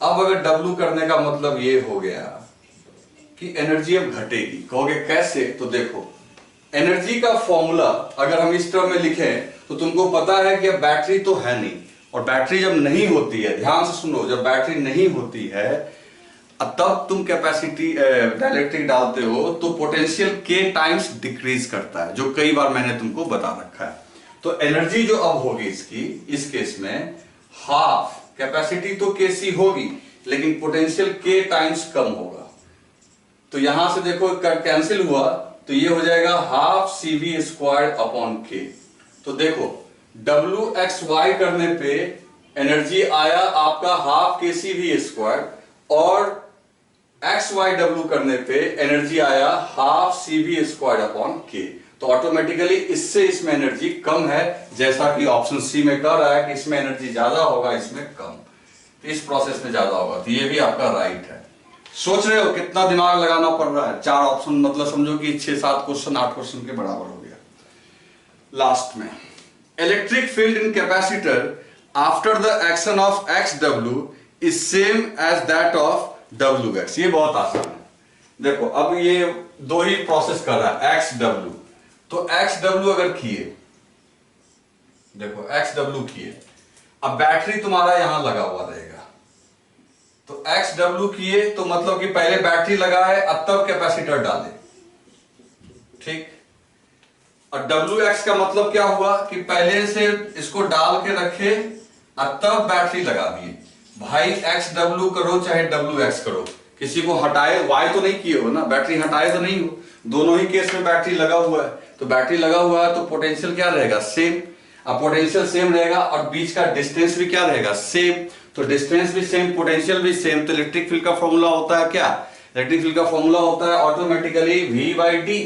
अब अगर W करने का मतलब ये हो गया कि एनर्जी अब घटेगी, कहोगे कैसे, तो देखो एनर्जी का फॉर्मूला अगर हम इस टर्म में लिखें तो तुमको पता है कि अब बैटरी तो है नहीं, और बैटरी जब नहीं होती है, ध्यान से सुनो, जब बैटरी नहीं होती है तब तुम कैपेसिटी डाइलेक्ट्रिक डालते हो तो पोटेंशियल के टाइम्स डिक्रीज करता है, जो कई बार मैंने तुमको बता रखा है। तो एनर्जी जो अब होगी इसकी, इस केस में हाफ, कैपेसिटी तो केसी होगी लेकिन पोटेंशियल के टाइम्स कम होगा, तो यहां से देखो कैंसिल हुआ, तो ये हो जाएगा हाफ CV स्क्वायर्ड अपॉन के। तो देखो WXY करने पे एनर्जी आया आपका हाफ के CV स्क्वायर्ड, और XYW करने पे एनर्जी आया हाफ CV स्क्वायर्ड अपॉन के, तो ऑटोमेटिकली इससे इसमें एनर्जी कम है, जैसा कि ऑप्शन सी में कह रहा है कि इसमें एनर्जी ज्यादा होगा, इसमें कम, इस प्रोसेस में ज्यादा होगा, तो ये भी आपका राइट है। सोच रहे हो कितना दिमाग लगाना पड़ रहा है, 4 ऑप्शन मतलब समझो कि 6-7 क्वेश्चन 8 क्वेश्चन के बराबर हो गया। लास्ट में electric field in capacitor after the action of XW is same as that of WX, ये बहुत आसान है। देखो अब ये दो ही प्रोसेस कर रहा है XW, तो XW अगर किए, देखो XW किए, अब बैटरी तुम्हारा यहां लगा हुआ रहेगा, तो एक्स डब्ल्यू किए तो मतलब कि पहले बैटरी लगाए अब तब कैपेसिटर डाले, ठीक। और डब्ल्यू एक्स का मतलब क्या हुआ कि पहले से इसको डाल के रखे अब तब बैटरी लगा दिए। भाई एक्स डब्ल्यू करो चाहे डब्ल्यू एक्स करो, किसी को हटाए वाई तो नहीं किए हो ना, बैटरी हटाए तो नहीं हो, दोनों ही केस में बैटरी लगा हुआ है। तो बैटरी लगा हुआ है तो पोटेंशियल क्या रहेगा, सेम। अब पोटेंशियल सेम रहेगा और बीच का डिस्टेंस भी क्या रहेगा, सेम। तो डिस्टेंस भी सेम, पोटेंशियल भी सेम। तो इलेक्ट्रिक फील्ड का फॉर्मूला होता है क्या, इलेक्ट्रिक फील्ड का फॉर्मूला होता है ऑटोमेटिकली V बाई डी।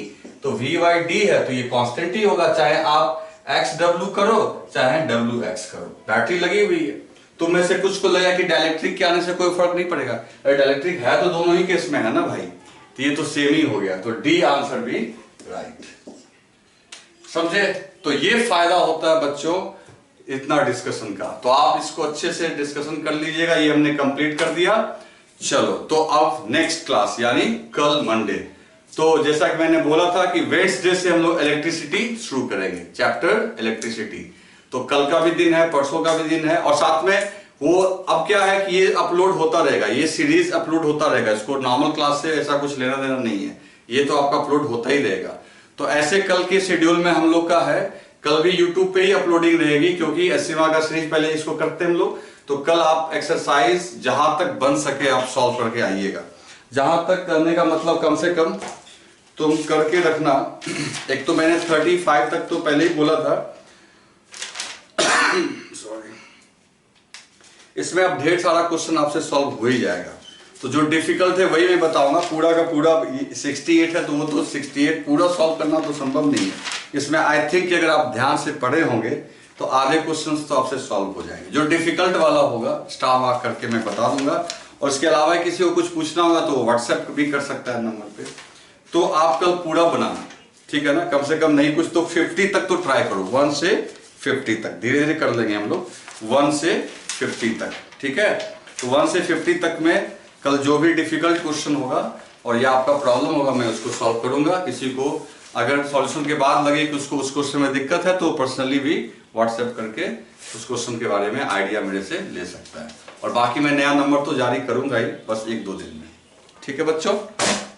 तो V बाई डी है तो ये कांस्टेंट ही होगा, चाहे आप एक्स डब्ल्यू करो चाहे डब्ल्यू एक्स करो, बैटरी लगी हुई है। तुम में से कुछ को लगा कि डायलेक्ट्रिक के आने से कोई फर्क नहीं पड़ेगा, अरे डायलेक्ट्रिक है तो दोनों ही केस में है ना भाई, तो ये तो सेम ही हो गया। तो डी आंसर भी राइट, समझे। तो ये फायदा होता है बच्चों इतना डिस्कशन का, तो आप इसको अच्छे से डिस्कशन कर लीजिएगा। ये हमने कंप्लीट कर दिया। चलो तो अब नेक्स्ट क्लास यानी कल मंडे, तो जैसा कि मैंने बोला था कि वेडनेसडे से हम लोग इलेक्ट्रिसिटी शुरू करेंगे, चैप्टर इलेक्ट्रिसिटी। तो कल का भी दिन है, परसों का भी दिन है, और साथ में वो अब क्या है कि ये अपलोड होता रहेगा, ये सीरीज अपलोड होता रहेगा, इसको नॉर्मल क्लास से ऐसा कुछ लेना देना नहीं है, ये तो आपका अपलोड होता ही रहेगा। तो ऐसे कल के शेड्यूल में हम लोग का है, कल भी यूट्यूब पे ही अपलोडिंग रहेगी, क्योंकि 80वां का सीरीज पहले इसको करते हैं हम लोग। तो कल आप एक्सरसाइज जहां तक बन सके आप सॉल्व करके आइएगा, जहां तक करने का मतलब कम से कम तुम करके रखना। एक तो मैंने 35 तक तो पहले ही बोला था, सॉरी, इसमें अब ढेर सारा क्वेश्चन आपसे सॉल्व हो ही जाएगा। तो जो डिफिकल्ट है वही मैं बताऊंगा, पूरा का पूरा 68 है तो वो तो 68 पूरा सॉल्व करना तो संभव नहीं है। इसमें आई थिंक कि अगर आप ध्यान से पढ़े होंगे तो आधे क्वेश्चंस तो आपसे सॉल्व हो जाएंगे। जो डिफिकल्ट वाला होगा स्टार मार्क करके मैं बता दूंगा, और इसके अलावा किसी को कुछ पूछना होगा तो व्हाट्सएप भी कर सकता है नंबर पे। तो आप कल पूरा बनाना, ठीक है ना, कम से कम नहीं कुछ तो 50 तक तो ट्राई करो, 1 से 50 तक धीरे धीरे कर लेंगे हम लोग, 1 से 50 तक, ठीक है। तो 1 से 50 तक में कल जो भी डिफिकल्ट क्वेश्चन होगा और या आपका प्रॉब्लम होगा मैं उसको सॉल्व करूंगा। किसी को अगर सॉल्यूशन के बाद लगे कि उसको उस क्वेश्चन में दिक्कत है तो पर्सनली भी व्हाट्सएप करके उस क्वेश्चन के बारे में आइडिया मेरे से ले सकता है। और बाकी मैं नया नंबर तो जारी करूंगा ही, बस 1-2 दिन में, ठीक है बच्चों,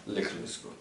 लिख लो इसको।